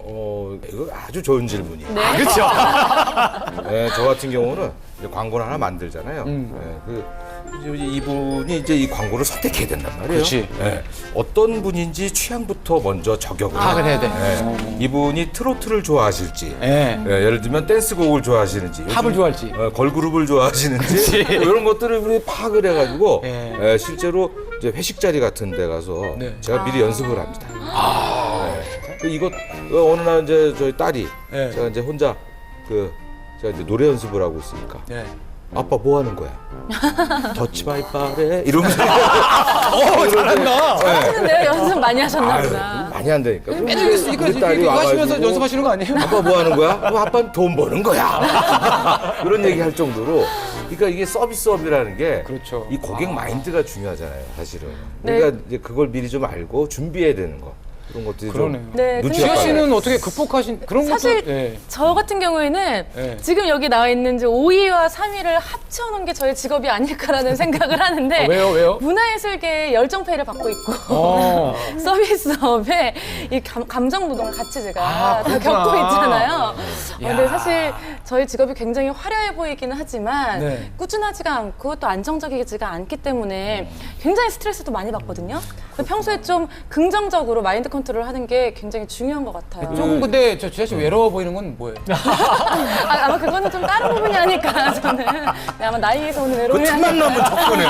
이거 아주 좋은 질문이에요. 그렇죠. 네, 저 같은 경우는 이제 광고를 하나 만들잖아요. 네, 이분이 이제 이 광고를 선택해야 된단 말이에요. 그렇지. 네, 어떤 분인지 취향부터 먼저 저격을 아, 해요. 그래야 돼. 네, 이분이 트로트를 좋아하실지, 예. 예를 들면 댄스곡을 좋아하시는지, 팝을 요즘, 좋아할지. 걸그룹을 좋아하시는지 뭐 이런 것들을 우리 파악을 해가지고 예. 실제로 이제 회식 자리 같은 데 가서 네. 제가 미리 연습을 합니다. 네. 이거 어느 날 이제 저희 딸이 예. 제가 이제 혼자 제가 이제 노래 연습을 하고 있으니까 네. 아빠 뭐 하는 거야? 터치 마이 바레 이러면서 잘한다. 하는데요? 연습 많이 하셨나 아유, 보다. 많이 한다니까. 맨날 이거 하시면서 연습하시는 거 아니에요? 아빠 뭐 하는 거야? 그럼 아빠는 돈 버는 거야. 그런 얘기 할 정도로. 그러니까 이게 서비스업이라는 게 그렇죠. 이 고객 마인드가 중요하잖아요, 사실은. 그러니까 이제 그걸 미리 좀 알고 준비해야 되는 거. 그런 것들이 그러네요. 좀 네, 눈치가 지아 빨라요. 씨는 어떻게 극복하신 그런 사실 것도 예. 저 같은 경우에는 네. 지금 여기 나와 있는 5위와 3위를 합쳐놓은 게 저의 직업이 아닐까라는 생각을 하는데 왜요? 문화예술계의 열정페이를 받고 있고 어. 서비스업에 이 감정 노동을 같이 제가 다 그렇구나. 겪고 있잖아요. 근데 야. 사실 저희 직업이 굉장히 화려해 보이기는 하지만 네. 꾸준하지가 않고 또 안정적이지가 않기 때문에 굉장히 스트레스도 많이 받거든요. 그래서 평소에 좀 긍정적으로 마인드 컨트롤 하는 게 굉장히 중요한 것 같아요. 조금 근데 저 주아 씨 외로워 보이는 건 뭐예요? 아마 그거는 좀 다른 부분이 아닐까 저는. 네, 아마 나이에서 오는 그 외로움이 틈만 나면 접근해.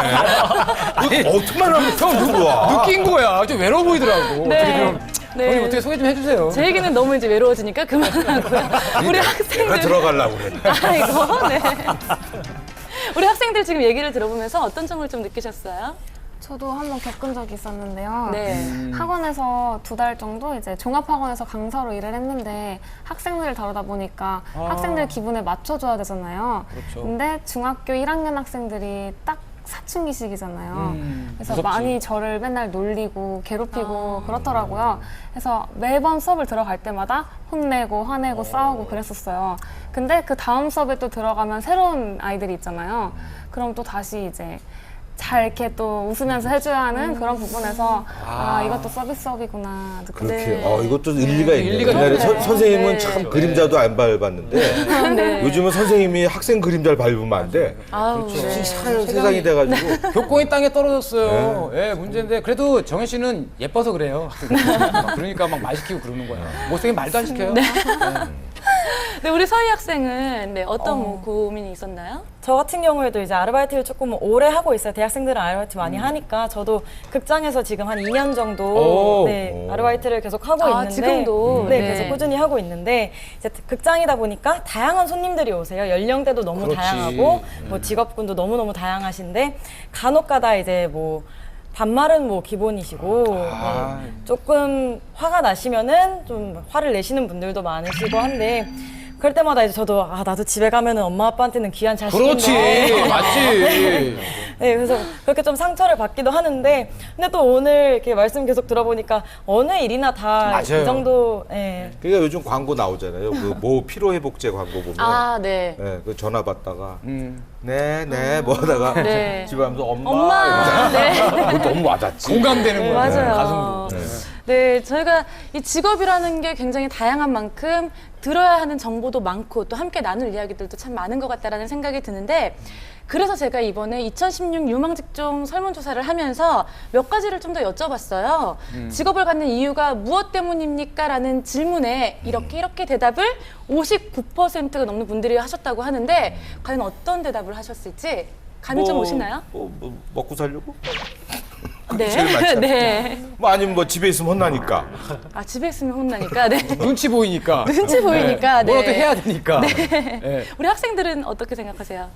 틈만 나면 형 누구야? 느낀 거야. 좀 외로워 보이더라고. 네. 어떻게 좀 네. 언니 어떻게 소개 좀 해주세요. 제 얘기는 너무 이제 외로워지니까 그만하고요. 우리 내가 학생들. 들어가려고 그래. 아이고, 네. 우리 학생들 지금 얘기를 들어보면서 어떤 점을 좀 느끼셨어요? 저도 한번 겪은 적이 있었는데요. 네. 학원에서 2달 정도 이제 종합학원에서 강사로 일을 했는데 학생들을 다루다 보니까 학생들 기분에 맞춰줘야 되잖아요. 그렇죠. 근데 중학교 1학년 학생들이 딱 사춘기식이잖아요. 그래서 무섭지. 많이 저를 맨날 놀리고 괴롭히고 그렇더라고요. 그래서 매번 수업을 들어갈 때마다 혼내고 화내고 싸우고 그랬었어요. 근데 그 다음 수업에 또 들어가면 새로운 아이들이 있잖아요. 그럼 또 다시 이제 잘 이렇게 또 웃으면서 해줘야 하는 그런 부분에서 이것도 서비스업이구나. 그렇게 이것도 일리가 있네. 일리가 옛날에 있네. 선생님은 네. 참 그림자도 안 밟았는데 네. 요즘은 선생님이 학생 그림자를 밟으면 안 돼. 아우, 네. 이상한 세상이 돼가지고. 교권이 땅에 떨어졌어요. 예, 문제인데 그래도 정현 씨는 예뻐서 그래요. 그러니까 막 말 시키고 그러는 거야. 못생긴 말도 안 시켜요. 네, 우리 서희 학생은 네, 어떤 뭐 고민이 있었나요? 저 같은 경우에도 이제 아르바이트를 조금 오래 하고 있어요. 대학생들은 아르바이트 많이 하니까 저도 극장에서 지금 한 2년 정도 오. 네, 아르바이트를 계속 하고 아, 있는데 지금도? 네, 네. 계속 꾸준히 하고 있는데 이제 극장이다 보니까 다양한 손님들이 오세요. 연령대도 너무 그렇지. 다양하고 뭐 직업군도 너무너무 다양하신데 간혹가다 이제 뭐 반말은 뭐 기본이시고 네, 조금 화가 나시면은 좀 화를 내시는 분들도 많으시고 한데 그럴 때마다 이제 저도 나도 집에 가면은 엄마 아빠한테는 귀한 자식인데 그렇지. 맞지. 네, 그래서 그렇게 좀 상처를 받기도 하는데 근데 또 오늘 이렇게 말씀 계속 들어보니까 어느 일이나 다 이 맞아요. 정도 예. 그러니까 요즘 광고 나오잖아요. 그 모 피로회복제 광고 보면. 아, 네. 네, 그 전화 받다가 네, 뭐 하다가 네. 집에 가면서 엄마 엄마! 네. 이러잖아. 그거 너무 와닿지. 공감되는 거야. 맞아요. 가슴으로. 네, 저희가 이 직업이라는 게 굉장히 다양한 만큼 들어야 하는 정보도 많고 또 함께 나눌 이야기들도 참 많은 것 같다라는 생각이 드는데 그래서 제가 이번에 2016 유망직종 설문조사를 하면서 몇 가지를 좀 더 여쭤봤어요. 직업을 갖는 이유가 무엇 때문입니까? 라는 질문에 이렇게 대답을 59%가 넘는 분들이 하셨다고 하는데 과연 어떤 대답을 하셨을지 감이 좀 오시나요? 뭐 먹고 살려고? 네. 제일 많잖아. 네. 뭐 아니면 뭐 집에 있으면 혼나니까. 아, 집에 있으면 혼나니까. 네. 눈치 보이니까. 눈치 보이니까. 뭘 네. 어떻게 해야 되니까. 네. 우리 학생들은 어떻게 생각하세요?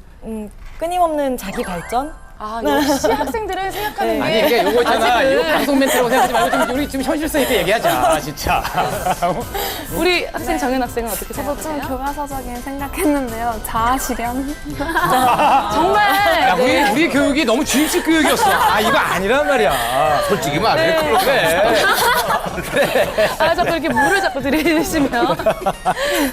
끊임없는 자기 발전? 아, 역시 학생들은 생각하는 게 아니 이게 요거 있잖아. 아직은 이거 방송 멘트라고 생각하지 말고 좀 우리 좀 현실성 있게 얘기하자. 진짜. 우리 학생 정현 학생은 어떻게 저도 좀 생각하세요? 교과서적인 생각했는데요. 자아실현. 정말 야, 네. 우리 교육이 너무 주입식 교육이었어. 이거 아니란 말이야. 솔직히 말해. 그래. 아, 자꾸 이렇게 물을 자꾸 들이시면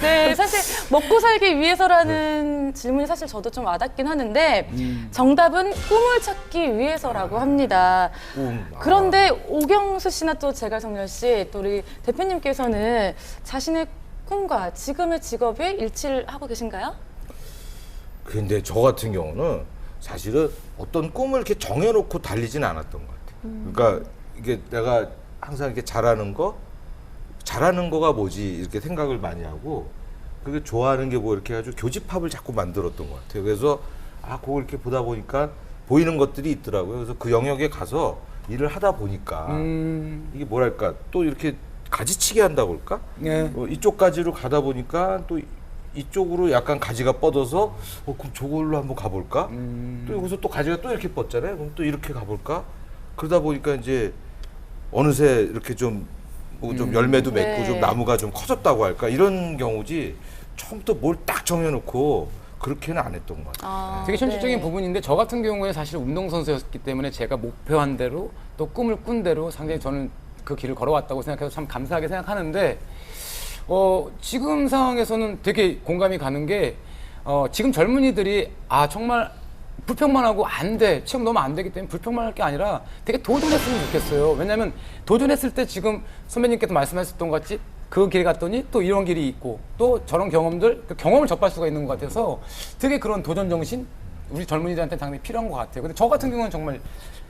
네, 사실 먹고 살기 위해서라는 질문이 사실 저도 좀 와닿긴 하는데 정답은 꿈을 찾기 위해서라고 합니다. 그런데 오경수 씨나 또 제갈성렬 씨, 또 우리 대표님께서는 자신의 꿈과 지금의 직업이 일치를 하고 계신가요? 근데 저 같은 경우는 사실은 어떤 꿈을 이렇게 정해놓고 달리진 않았던 것 같아요. 그러니까 이게 내가 항상 이렇게 잘하는 거가 뭐지 이렇게 생각을 많이 하고 그게 좋아하는 게 뭐 이렇게 해가지고 교집합을 자꾸 만들었던 것 같아요. 그래서 그걸 이렇게 보다 보니까 보이는 것들이 있더라고요. 그래서 그 영역에 가서 일을 하다 보니까 이게 뭐랄까 또 이렇게 가지치기 한다고 할까? 네. 이쪽 가지로 가다 보니까 또 이쪽으로 약간 가지가 뻗어서 그럼 저걸로 한번 가볼까? 또 여기서 또 가지가 또 이렇게 뻗잖아요. 그럼 또 이렇게 가볼까? 그러다 보니까 이제 어느새 이렇게 좀 열매도 맺고 네. 좀 나무가 좀 커졌다고 할까? 이런 경우지 처음부터 뭘 딱 정해놓고 그렇게는 안 했던 것 같아요. 되게 현실적인 네. 부분인데 저 같은 경우에 사실 운동선수였기 때문에 제가 목표한 대로 또 꿈을 꾼 대로 상당히 저는 그 길을 걸어왔다고 생각해서 참 감사하게 생각하는데 지금 상황에서는 되게 공감이 가는 게 지금 젊은이들이 정말 불평만 하고 안 돼. 체험 너무 안 되기 때문에 불평만 할 게 아니라 되게 도전했으면 좋겠어요. 왜냐하면 도전했을 때 지금 선배님께서 말씀하셨던 것 같이 그 길 갔더니 또 이런 길이 있고 또 저런 경험들, 그 경험을 접할 수가 있는 것 같아서 되게 그런 도전 정신 우리 젊은이들한테 당연히 필요한 것 같아요. 근데 저 같은 경우는 정말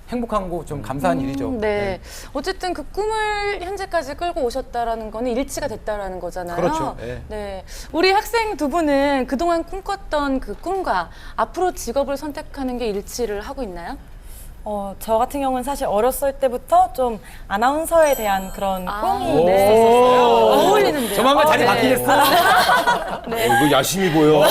행복하고 좀 감사한 일이죠. 네. 어쨌든 그 꿈을 현재까지 끌고 오셨다라는 거는 일치가 됐다라는 거잖아요. 그렇죠. 네. 네. 우리 학생 두 분은 그동안 꿈꿨던 그 꿈과 앞으로 직업을 선택하는 게 일치를 하고 있나요? 저 같은 경우는 사실 어렸을 때부터 좀 아나운서에 대한 그런 꿈이 오. 있었어요. 어울리는데요. 조만간 자리 바뀌겠어. 이거 야심이 보여.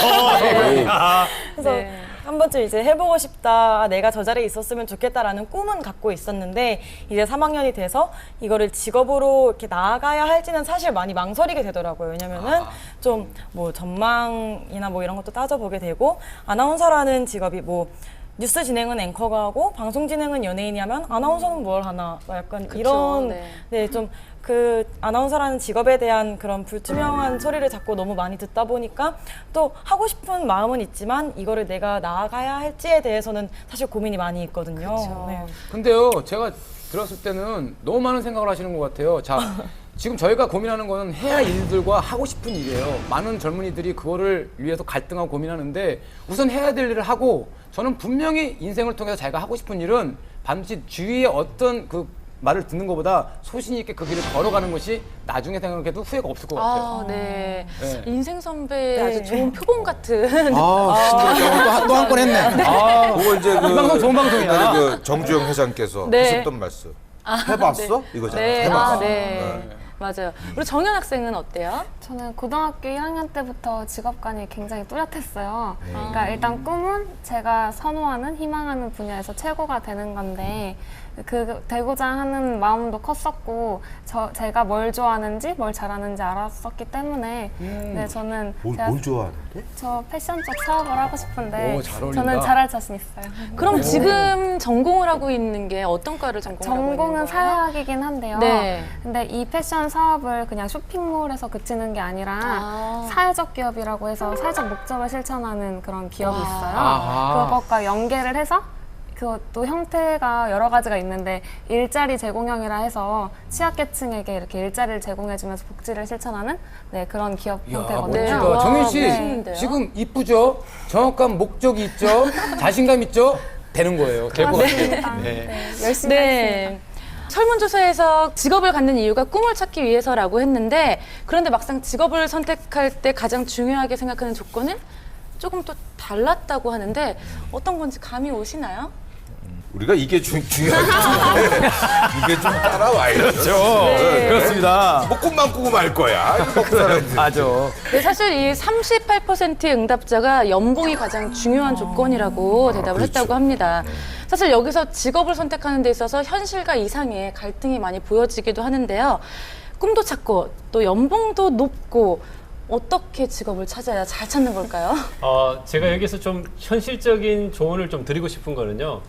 그래서 네. 한 번쯤 이제 해보고 싶다, 내가 저 자리에 있었으면 좋겠다라는 꿈은 갖고 있었는데 이제 3학년이 돼서 이거를 직업으로 이렇게 나아가야 할지는 사실 많이 망설이게 되더라고요. 왜냐면은 좀 뭐 전망이나 뭐 이런 것도 따져보게 되고 아나운서라는 직업이 뭐 뉴스 진행은 앵커가 하고 방송 진행은 연예인이 하면 아나운서는 뭘 하나 약간 이런 네. 좀 그 아나운서라는 직업에 대한 그런 불투명한 소리를 자꾸 너무 많이 듣다 보니까 또 하고 싶은 마음은 있지만 이거를 내가 나아가야 할지에 대해서는 사실 고민이 많이 있거든요. 그쵸. 네. 근데요, 제가 들었을 때는 너무 많은 생각을 하시는 것 같아요. 자, 지금 저희가 고민하는 거는 해야 할 일들과 하고 싶은 일이에요. 많은 젊은이들이 그거를 위해서 갈등하고 고민하는데 우선 해야 될 일을 하고 저는 분명히 인생을 통해서 자기가 하고 싶은 일은 반드시 주위의 어떤 그 말을 듣는 것보다 소신 있게 그 길을 걸어가는 것이 나중에 생각해도 후회가 없을 것 같아요. 아, 네. 네. 인생 선배 네. 아주 좋은 표본 같은. 또 한 건 했네. 아, 그거 이제 이 방송 좋은 방송이야. 옛날에 그 정주영 회장께서 네. 하셨던 말씀. 해봤어? 이거잖아. 네. 해봤어. 네. 맞아요. 우리 정연 학생은 어때요? 저는 고등학교 1학년 때부터 직업관이 굉장히 뚜렷했어요. 그러니까 일단 꿈은 제가 선호하는, 희망하는 분야에서 최고가 되는 건데 그 되고자 하는 마음도 컸었고 제가 뭘 좋아하는지 뭘 잘하는지 알았었기 때문에 네, 저는 뭘 좋아하는데? 저 패션 쪽 사업을 하고 싶은데 오, 잘 어울린다. 저는 잘할 자신 있어요. 그럼 지금 전공을 하고 있는 게 어떤 과를 전공하고 있는 거예요? 전공은 사회학이긴 한데요. 네. 근데 이 패션 사업을 그냥 쇼핑몰에서 그치는 게 아니라 아. 사회적 기업이라고 해서 사회적 목적을 실천하는 그런 기업이 있어요. 아하. 그것과 연계를 해서 그것도 형태가 여러 가지가 있는데 일자리 제공형이라 해서 취약계층에게 이렇게 일자리를 제공해주면서 복지를 실천하는 네, 그런 기업 형태거든요. 멋지다. 멋지다. 정윤 와, 씨, 멋있는데요? 지금 이쁘죠? 정확한 목적이 있죠? 자신감 있죠? 되는 거예요. 될 것 같아요. 네, 열심히 하겠습니다. 네. 설문조사에서 직업을 갖는 이유가 꿈을 찾기 위해서라고 했는데 그런데 막상 직업을 선택할 때 가장 중요하게 생각하는 조건은 조금 또 달랐다고 하는데 어떤 건지 감이 오시나요? 우리가 이게 중요하게 이게 좀 따라와야죠. 그렇습니다. 뭐 꿈만 꾸고 말 거야. 먹고 살아야지. 맞아. 네, 사실 이 38%의 응답자가 연봉이 가장 중요한 조건이라고 대답을 했다고 합니다. 사실 여기서 직업을 선택하는 데 있어서 현실과 이상의 갈등이 많이 보여지기도 하는데요. 꿈도 찾고 또 연봉도 높고 어떻게 직업을 찾아야 잘 찾는 걸까요? 제가 여기서 좀 현실적인 조언을 좀 드리고 싶은 거는요.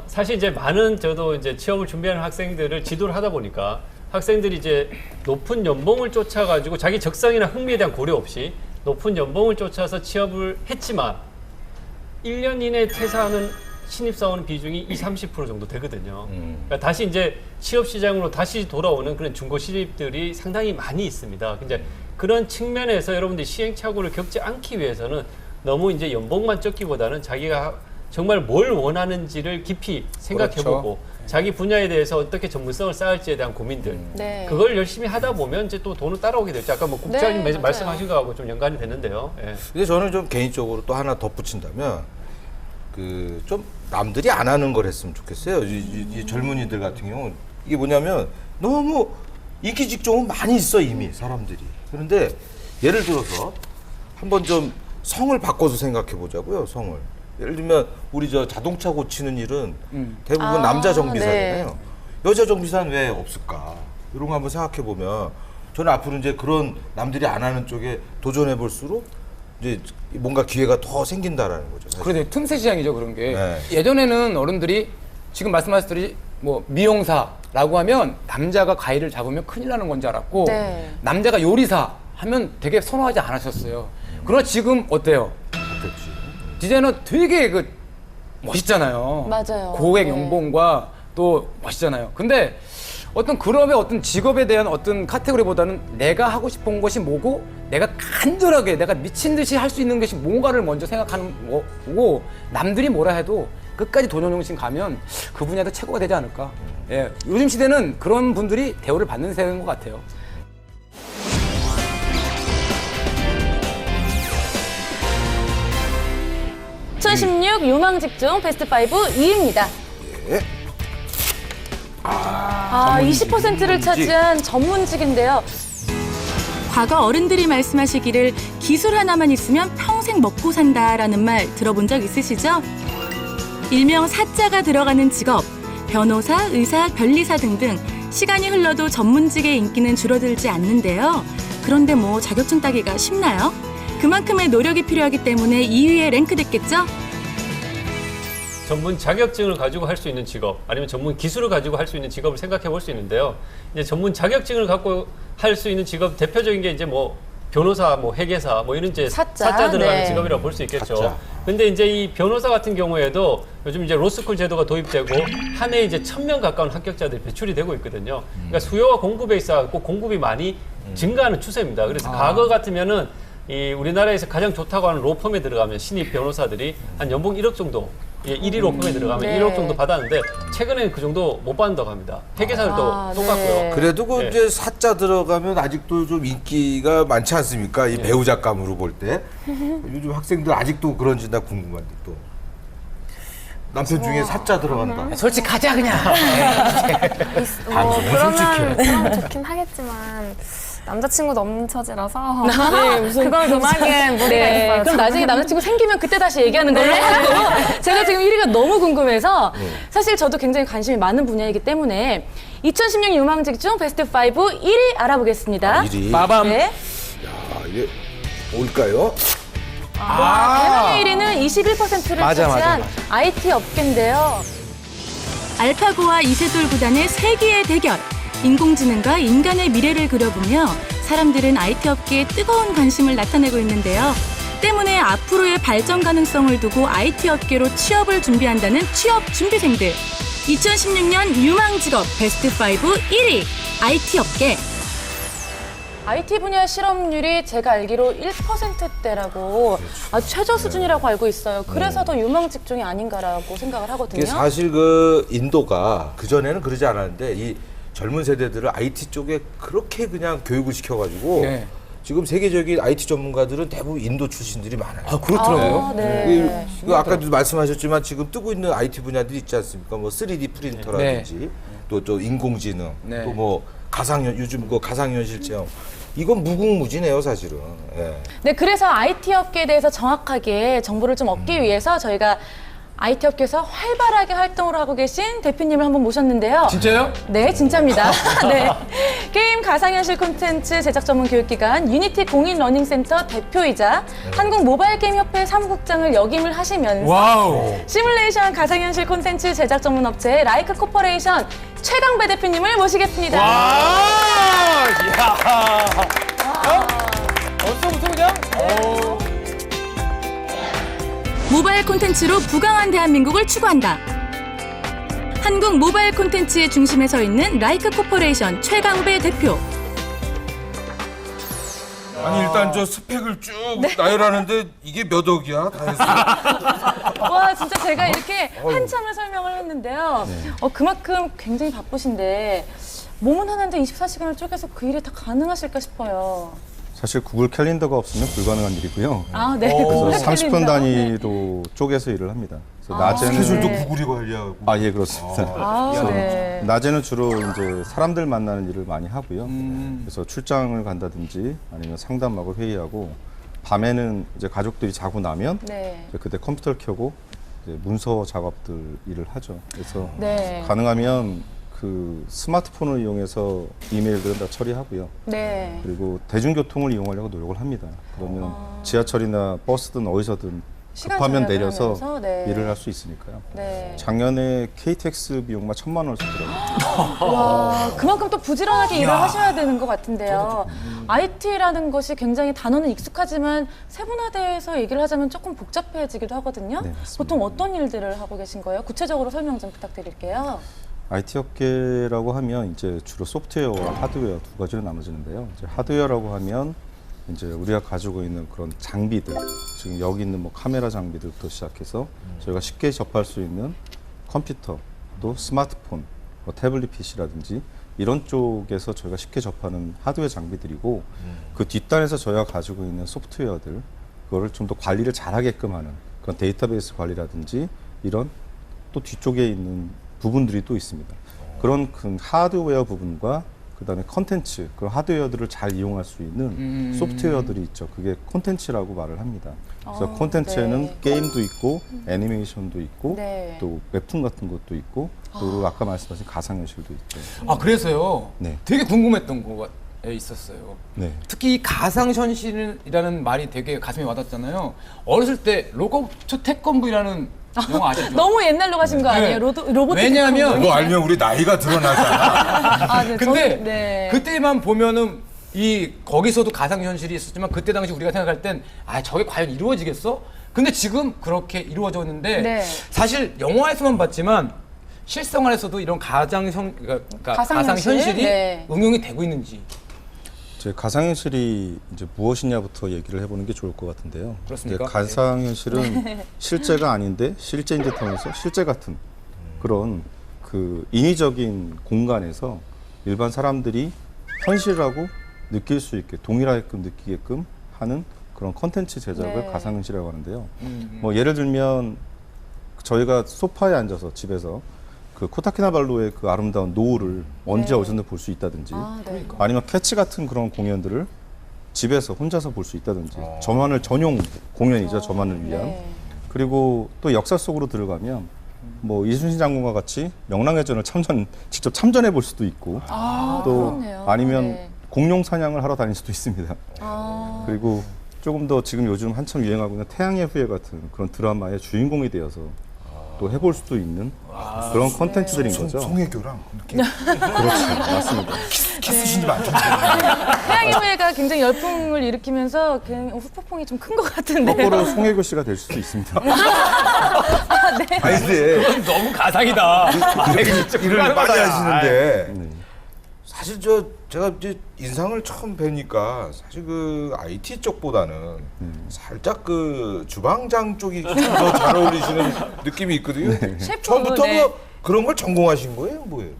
사실 이제 많은 저도 이제 취업을 준비하는 학생들을 지도를 하다 보니까 학생들이 이제 높은 연봉을 쫓아가지고 자기 적성이나 흥미에 대한 고려 없이 높은 연봉을 쫓아서 취업을 했지만 1년 이내에 퇴사하는 신입사원 비중이 20-30% 정도 되거든요. 그러니까 다시 이제 취업 시장으로 다시 돌아오는 그런 중고 신입들이 상당히 많이 있습니다. 이제 그런 측면에서 여러분들이 시행착오를 겪지 않기 위해서는 너무 이제 연봉만 쫓기보다는 자기가 정말 뭘 원하는지를 깊이 생각해보고 자기 분야에 대해서 어떻게 전문성을 쌓을지에 대한 고민들 네. 그걸 열심히 하다 보면 이제 또 돈은 따라오게 됐죠. 아까 뭐 국장님 네, 맞아요. 말씀하신 거하고 좀 연관이 됐는데요. 예. 근데 저는 좀 개인적으로 또 하나 덧붙인다면 그 좀 남들이 안 하는 걸 했으면 좋겠어요. 이 젊은이들 같은 경우는 이게 뭐냐면 너무 인기 직종은 많이 있어 이미 사람들이. 그런데 예를 들어서 한번 좀 성을 바꿔서 생각해 보자고요. 성을. 예를 들면 우리 저 자동차 고치는 일은 대부분 남자 정비사잖아요. 여자 정비사는 왜 없을까? 이런 거 한번 생각해 보면 저는 앞으로 이제 그런 남들이 안 하는 쪽에 도전해 볼수록 이제 뭔가 기회가 더 생긴다라는 거죠. 사실. 그런데 틈새 시장이죠, 그런 게. 네. 예전에는 어른들이 지금 말씀하셨듯이 뭐 미용사라고 하면 남자가 가위를 잡으면 큰일 나는 건지 알았고 네. 남자가 요리사 하면 되게 선호하지 않으셨어요. 그러나 지금 어때요? 그렇지. 디자이너 되게 그 멋있잖아요. 맞아요. 고액 네. 연봉과 또 멋있잖아요. 근데 어떤 그룹의 어떤 직업에 대한 어떤 카테고리보다는 내가 하고 싶은 것이 뭐고 내가 간절하게 내가 미친 듯이 할 수 있는 것이 뭔가를 먼저 생각하는 거고 남들이 뭐라 해도 끝까지 도전정신 가면 그 분야도 최고가 되지 않을까. 예, 요즘 시대는 그런 분들이 대우를 받는 세대인 것 같아요. 2016 유망직 중 베스트 5 2위입니다. 예. 20%를 차지한 전문직인데요. 과거 어른들이 말씀하시기를 기술 하나만 있으면 평생 먹고 산다라는 말 들어본 적 있으시죠? 일명 사자가 들어가는 직업, 변호사, 의사, 변리사 등등 시간이 흘러도 전문직의 인기는 줄어들지 않는데요. 그런데 뭐 자격증 따기가 쉽나요? 그만큼의 노력이 필요하기 때문에 2위에 랭크됐겠죠? 전문 자격증을 가지고 할 수 있는 직업, 아니면 전문 기술을 가지고 할 수 있는 직업을 생각해 볼 수 있는데요. 이제 전문 자격증을 갖고 할 수 있는 직업 대표적인 게 이제 뭐 변호사, 뭐 회계사, 뭐 이런 이제 사자 들어가는 네. 직업이라고 볼 수 있겠죠. 사자. 근데 이제 이 변호사 같은 경우에도 요즘 이제 로스쿨 제도가 도입되고 한 해에 이제 1,000명 가까운 합격자들이 배출이 되고 있거든요. 그러니까 수요와 공급에 있어서 공급이 많이 증가하는 추세입니다. 그래서 과거 같으면은 이 우리나라에서 가장 좋다고 하는 로펌에 들어가면 신입 변호사들이 한 연봉 1억 정도, 1위 로펌에 들어가면 네. 1억 정도 받았는데 최근에는 그 정도 못 받는다고 합니다. 회계사들도 똑같고요. 네. 그래도 그 네. 이제 사자 들어가면 아직도 좀 인기가 많지 않습니까? 이 배우 작감으로 볼 때. 요즘 학생들 아직도 그런지 나 궁금한데 또. 남편 중에 사자 들어간다. 솔직하자 그냥. 방송은 그러면 좋긴 하겠지만 남자친구도 없는 처지라서 네, 무슨 그건 음악엔 무리가 네, 있어요. 그럼 나중에 남자친구 생기면 그때 다시 얘기하는 걸로 하고 제가 지금 1위가 너무 궁금해서 사실 저도 굉장히 관심이 많은 분야이기 때문에 2016 유망직 중 베스트 5 1위 알아보겠습니다. 1위. 빠밤. 네. 아, 이게 뭘까요? 대망의 1위는 21%를 맞아, 차지한 맞아. IT 업계인데요. 알파고와 이세돌 구단의 세기의 대결. 인공지능과 인간의 미래를 그려보며 사람들은 IT 업계에 뜨거운 관심을 나타내고 있는데요. 때문에 앞으로의 발전 가능성을 두고 IT 업계로 취업을 준비한다는 취업 준비생들. 2016년 유망 직업 베스트 5 1위 IT 업계. IT 분야 실업률이 제가 알기로 1%대라고 아주 최저 수준이라고 알고 있어요. 그래서 더 유망 직종이 아닌가라고 생각을 하거든요. 이게 사실 그 인도가 그전에는 그러지 않았는데 이 젊은 세대들을 IT 쪽에 그렇게 그냥 교육을 시켜가지고 네. 지금 세계적인 IT 전문가들은 대부분 인도 출신들이 많아요. 아, 그렇더라고요. 아, 네. 그 아까도 말씀하셨지만 지금 뜨고 있는 IT 분야들이 있지 않습니까? 뭐 3D 프린터라든지 또 인공지능, 네. 또 뭐 요즘 그 가상현실 체험. 이건 무궁무진해요, 사실은. 예. 네, 그래서 IT 업계에 대해서 정확하게 정보를 좀 얻기 위해서 저희가 IT 업계에서 활발하게 활동을 하고 계신 대표님을 한번 모셨는데요. 진짜요? 네, 진짜입니다. 네. 게임 가상현실 콘텐츠 제작 전문 교육기관 유니티 공인 러닝센터 대표이자 한국 모바일 게임 협회 사무국장을 역임을 하시면서 와우. 시뮬레이션 가상현실 콘텐츠 제작 전문 업체 라이크 코퍼레이션 최강배 대표님을 모시겠습니다. 와! 이야. 벌써부터 그냥? 모바일 콘텐츠로 부강한 대한민국을 추구한다. 한국 모바일 콘텐츠의 중심에 서 있는 라이크 코퍼레이션 최강배 대표. 아니 일단 저 스펙을 쭉 나열하는데 이게 몇 억이야? 다 해서. 와, 진짜 제가 이렇게 한참을 설명을 했는데요. 그만큼 굉장히 바쁘신데 몸은 하는데 24시간을 쪼개서 그 일이 다 가능하실까 싶어요. 사실 구글 캘린더가 없으면 불가능한 일이고요. 아, 네. 그래서 30분 캘린더. 단위로 쪼개서 일을 합니다. 그래서 낮에는 스케줄도 구글이 관리하고. 아, 예, 그렇습니다. 아, 그래서 네. 낮에는 주로 이제 사람들 만나는 일을 많이 하고요. 그래서 출장을 간다든지 아니면 상담하고 회의하고 밤에는 이제 가족들이 자고 나면 네. 이제 그때 컴퓨터를 켜고 이제 문서 작업들 일을 하죠. 그래서 네. 가능하면 그 스마트폰을 이용해서 이메일들은 다 처리하고요. 네. 그리고 대중교통을 이용하려고 노력을 합니다. 그러면 지하철이나 버스든 어디서든 시간 급하면 절약을 내려서 하면서, 네. 일을 할 수 있으니까요. 네. 작년에 KTX 비용만 1,000만 원을 쓰더라고요. 와, 그만큼 또 부지런하게 일을 하셔야 되는 것 같은데요. IT라는 것이 굉장히 단어는 익숙하지만 세분화돼서 얘기를 하자면 조금 복잡해지기도 하거든요. 네, 맞습니다. 보통 어떤 일들을 하고 계신 거예요? 구체적으로 설명 좀 부탁드릴게요. IT 업계라고 하면 이제 주로 소프트웨어와 하드웨어 두 가지로 나눠지는데요. 이제 하드웨어라고 하면 이제 우리가 가지고 있는 그런 장비들, 지금 여기 있는 뭐 카메라 장비들부터 시작해서 저희가 쉽게 접할 수 있는 컴퓨터, 또 스마트폰, 뭐 태블릿 PC라든지 이런 쪽에서 저희가 쉽게 접하는 하드웨어 장비들이고 그 뒷단에서 저희가 가지고 있는 소프트웨어들, 그거를 좀 더 관리를 잘하게끔 하는 그런 데이터베이스 관리라든지 이런 또 뒤쪽에 있는 부분들이 또 있습니다. 그런 큰 하드웨어 부분과 그다음에 컨텐츠, 그 하드웨어들을 잘 이용할 수 있는 소프트웨어들이 있죠. 그게 콘텐츠라고 말을 합니다. 그래서 콘텐츠에는 네. 게임도 있고 애니메이션도 있고 네. 또 웹툰 같은 것도 있고 또 아까 말씀하신 가상현실도 있죠. 아 그래서요. 네. 되게 궁금했던 거가 있었어요. 네. 특히 이 가상현실이라는 말이 되게 가슴에 와닿잖아요. 어렸을 때 로봇 태권브이라는 영화 아시죠? 너무 옛날로 가신 거 아니에요? 네. 로봇 왜냐하면 그거 알면 우리 나이가 드러나잖아. 아, 네, 근데 네. 그때만 보면은 이 거기서도 가상현실이 있었지만 그때 당시 우리가 생각할 땐 아 저게 과연 이루어지겠어? 근데 지금 그렇게 이루어졌는데 네. 사실 영화에서만 봤지만 실생활에서도 이런 그러니까 가상현실? 가상현실이 네. 응용이 되고 있는지. 제 가상현실이 이제 무엇이냐부터 얘기를 해보는 게 좋을 것 같은데요. 그렇습니까? 이제 가상현실은 실제가 아닌데 실제인 듯하면서 실제 같은 그런 그 인위적인 공간에서 일반 사람들이 현실이라고 느낄 수 있게 동일하게끔 느끼게끔 하는 그런 컨텐츠 제작을 네. 가상현실이라고 하는데요. 뭐 예를 들면 저희가 소파에 앉아서 집에서 그 코타키나발루의 그 아름다운 노을을 언제 어디서든 볼 수 있다든지 네. 아니면 캐치 같은 그런 공연들을 집에서 혼자서 볼 수 있다든지 저만을 전용 공연이죠. 저만을 위한. 네. 그리고 또 역사 속으로 들어가면 뭐 이순신 장군과 같이 명랑해전을 직접 참전해 볼 수도 있고 또 그렇네요. 아니면 네. 공룡 사냥을 하러 다닐 수도 있습니다. 그리고 조금 더 지금 요즘 한참 유행하고 있는 태양의 후예 같은 그런 드라마의 주인공이 되어서 또 해볼 수도 있는 그런 컨텐츠들인 거죠. 송혜교랑 그렇죠. 맞습니다. 키스신지 많죠. 태양의 후예가 굉장히 열풍을 일으키면서 후폭풍이 좀 큰 것 같은데. 거꾸로 송혜교 씨가 될 수도 있습니다. 아니 근데 그건 너무 가상이다. 일을 많이 하시는데 네. 사실 제가 이제 인상을 처음 뵈니까 사실 그 IT 쪽보다는 살짝 그 주방장 쪽이 더 잘 어울리시는 느낌이 있거든요. 셰프, 처음부터 네. 뭐 그런 걸 전공하신 거예요, 뭐예요?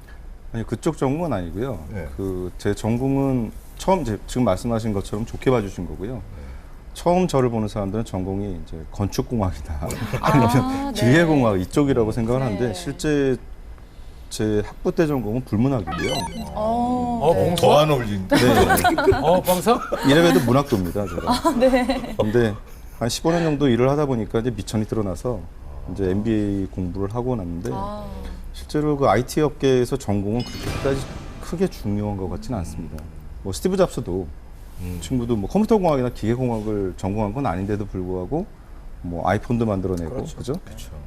아니 그쪽 전공은 아니고요. 네. 그 제 전공은 처음 지금 말씀하신 것처럼 좋게 봐주신 거고요. 처음 저를 보는 사람들은 전공이 이제 건축공학이다 아니면 기계공학 이쪽이라고 생각을 하는데 실제 제 학부 때 전공은 불문학이고요. 봉서? 더 안 어울리는데. 네. 봉서? 이래봬도 문학도입니다, 제가. 네. 근데 한 15년 정도 일을 하다 보니까 이제 미천이 드러나서 이제 MBA 공부를 하고 났는데 실제로 그 IT 업계에서 전공은 그렇게까지 크게 중요한 것 같지는 않습니다. 뭐 스티브 잡스도 친구도 뭐 컴퓨터 공학이나 기계 공학을 전공한 건 아닌데도 불구하고 뭐 아이폰도 만들어내고 그죠?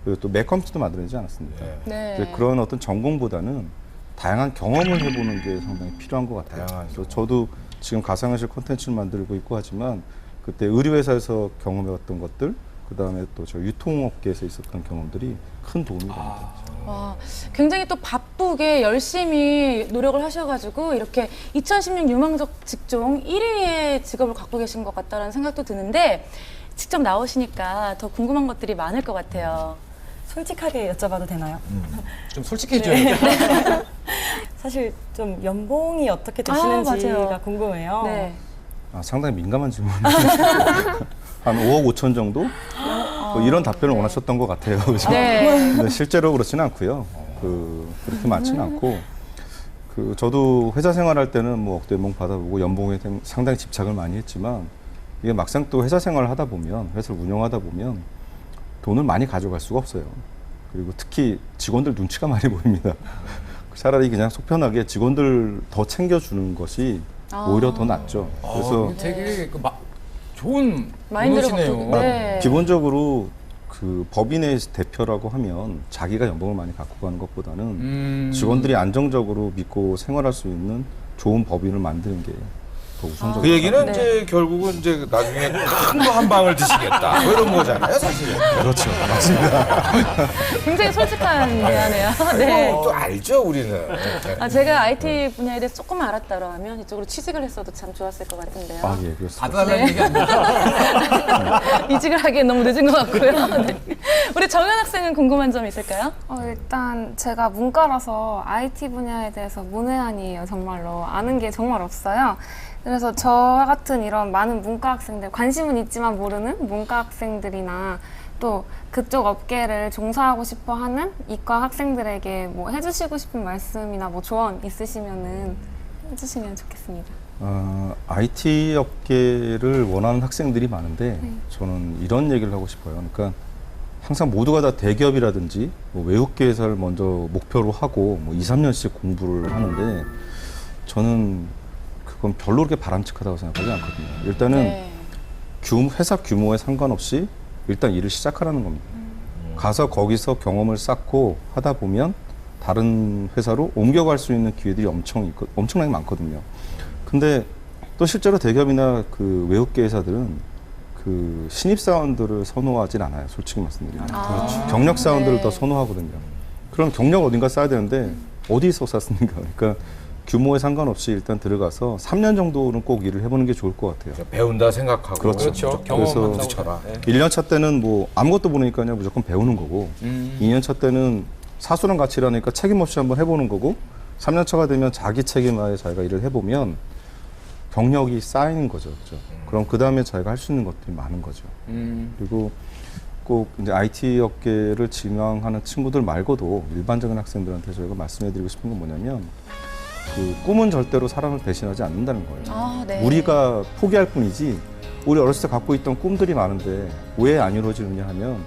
그리고 또 맥컴퓨터도 만들어내지 않았습니까? 네. 이제 그런 어떤 전공보다는 다양한 경험을 해보는 게 상당히 필요한 것 같아요. 그래서 저도 지금 가상현실 콘텐츠를 만들고 있고 하지만 그때 의류회사에서 경험해왔던 것들, 그 다음에 또 저 유통업계에서 있었던 경험들이 큰 도움이 됩니다. 와, 굉장히 또 바쁘게 열심히 노력을 하셔가지고 이렇게 2016 유망적 직종 1위의 직업을 갖고 계신 것 같다는 생각도 드는데 직접 나오시니까 더 궁금한 것들이 많을 것 같아요. 솔직하게 여쭤봐도 되나요? 좀 솔직해져요. 사실 좀 연봉이 어떻게 되시는지가 맞아요. 궁금해요. 네. 아, 상당히 민감한 질문이에요. 한 5억 5천 정도? 뭐 이런 답변을 원하셨던 것 같아요. 그죠? 네. 근데 실제로 그렇지는 않고요. 그렇게 많지는 않고. 저도 회사 생활할 때는 뭐 억대 연봉 받아보고 연봉에 상당히 집착을 많이 했지만 이게 막상 또 회사 생활을 하다 보면, 회사를 운영하다 보면 돈을 많이 가져갈 수가 없어요. 그리고 특히 직원들 눈치가 많이 보입니다. 차라리 그냥 속편하게 직원들 더 챙겨주는 것이 오히려 더 낫죠. 그래서 되게 좋은 마인드를 분이시네요. 갖고 네. 기본적으로 그 법인의 대표라고 하면 자기가 연봉을 많이 갖고 가는 것보다는 직원들이 안정적으로 믿고 생활할 수 있는 좋은 법인을 만드는 게 더 우선적으로. 그 얘기는 이제 결국은 이제 나중에 큰 거 한 방을 드시겠다. 뭐 이런 거잖아요, 사실은. 그렇죠. 맞습니다. 굉장히 솔직한 대화네요. 네. 또 알죠, 우리는. 제가 IT 분야에 대해서 조금 알았다고 하면 이쪽으로 취직을 했어도 참 좋았을 것 같은데요. 아, 예, 그렇습니다. 받아달라는 얘기 아니라. 이직을 하기엔 너무 늦은 것 같고요. 네. 우리 정현 학생은 궁금한 점 있을까요? 일단 제가 문과라서 IT 분야에 대해서 문외한이에요. 정말로 아는 게 정말 없어요. 그래서 저 같은 이런 많은 문과 학생들, 관심은 있지만 모르는 문과 학생들이나 또 그쪽 업계를 종사하고 싶어 하는 이과 학생들에게 뭐 해주시고 싶은 말씀이나 뭐 조언 있으시면은 해주시면 좋겠습니다. IT 업계를 원하는 학생들이 많은데 저는 이런 얘기를 하고 싶어요. 그러니까 항상 모두가 다 대기업이라든지 뭐 외국계 회사를 먼저 목표로 하고 뭐 2, 3년씩 공부를 하는데 저는 그건 별로 그렇게 바람직하다고 생각하지 않거든요. 일단은 회사 규모에 상관없이 일단 일을 시작하라는 겁니다. 가서 거기서 경험을 쌓고 하다 보면 다른 회사로 옮겨갈 수 있는 기회들이 엄청나게 많거든요. 근데 또 실제로 대기업이나 그 외국계 회사들은 그 신입사원들을 선호하진 않아요. 솔직히 말씀드리면. 경력사원들을 더 선호하거든요. 그럼 경력 어딘가 쌓아야 되는데 어디서 쌓습니까? 그러니까 규모에 상관없이 일단 들어가서 3년 정도는 꼭 일을 해보는 게 좋을 것 같아요. 배운다 생각하고. 그렇죠. 그래서 경험한다고. 쳐라. 1년 차 때는 뭐 아무것도 모르니까요. 무조건 배우는 거고 2년 차 때는 사수랑 같이 일하니까 책임 없이 한번 해보는 거고 3년 차가 되면 자기 책임하에 자기가 일을 해보면 경력이 쌓이는 거죠. 그렇죠? 그럼 그 다음에 자기가 할 수 있는 것들이 많은 거죠. 그리고 꼭 이제 IT 업계를 지망하는 친구들 말고도 일반적인 학생들한테 저희가 말씀해드리고 싶은 건 뭐냐면 그 꿈은 절대로 사람을 배신하지 않는다는 거예요. 우리가 포기할 뿐이지 우리 어렸을 때 갖고 있던 꿈들이 많은데 왜 안 이루어지느냐 하면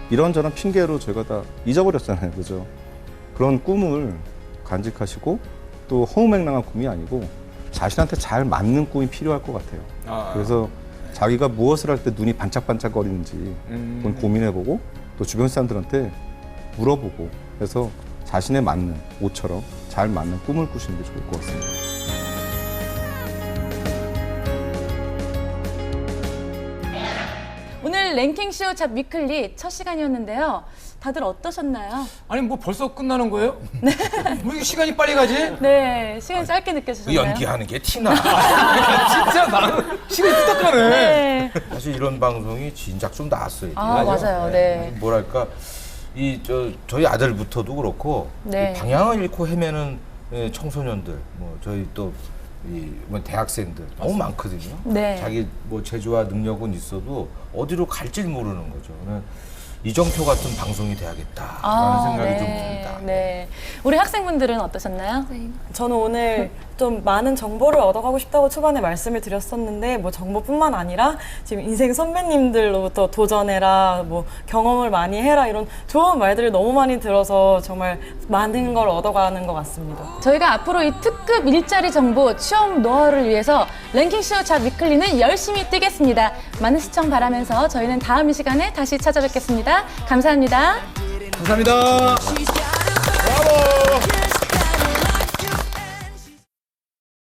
이런저런 핑계로 저희가 다 잊어버렸잖아요. 그죠? 그런 꿈을 간직하시고 또 허무맹랑한 꿈이 아니고 자신한테 잘 맞는 꿈이 필요할 것 같아요. 그래서 자기가 무엇을 할 때 눈이 반짝반짝거리는지 그건 고민해보고 또 주변 사람들한테 물어보고 해서 자신에 맞는 옷처럼 잘 맞는 꿈을 꾸시는 게 좋을 것 같습니다. 오늘 랭킹쇼 잡 위클리 첫 시간이었는데요. 다들 어떠셨나요? 아니 뭐 벌써 끝나는 거예요? 네. 뭐 이게 시간이 빨리 가지? 네, 시간 짧게 그 느껴지셨나요? 연기하는 게 티나. 진짜 나는 시간이 뚝딱 가네. 네. 사실 이런 방송이 진작 좀 나왔어요. 맞아요. 네. 뭐랄까 저희 아들부터도 그렇고 네. 이 방향을 잃고 헤매는 청소년들, 뭐 저희 또 뭐 대학생들 너무 많거든요. 네. 자기 뭐 재주와 능력은 있어도 어디로 갈지 모르는 거죠. 이정표 같은 방송이 돼야겠다라는 생각이 좀 듭니다. 네. 우리 학생분들은 어떠셨나요? 저는 오늘 좀 많은 정보를 얻어가고 싶다고 초반에 말씀을 드렸었는데 뭐 정보뿐만 아니라 지금 인생 선배님들로부터 도전해라, 뭐 경험을 많이 해라 이런 좋은 말들을 너무 많이 들어서 정말 많은 걸 얻어가는 것 같습니다. 저희가 앞으로 이 특급 일자리 정보 취업 노하우를 위해서 랭킹쇼 잡 위클리는 열심히 뛰겠습니다. 많은 시청 바라면서 저희는 다음 이 시간에 다시 찾아뵙겠습니다. 감사합니다. 감사합니다.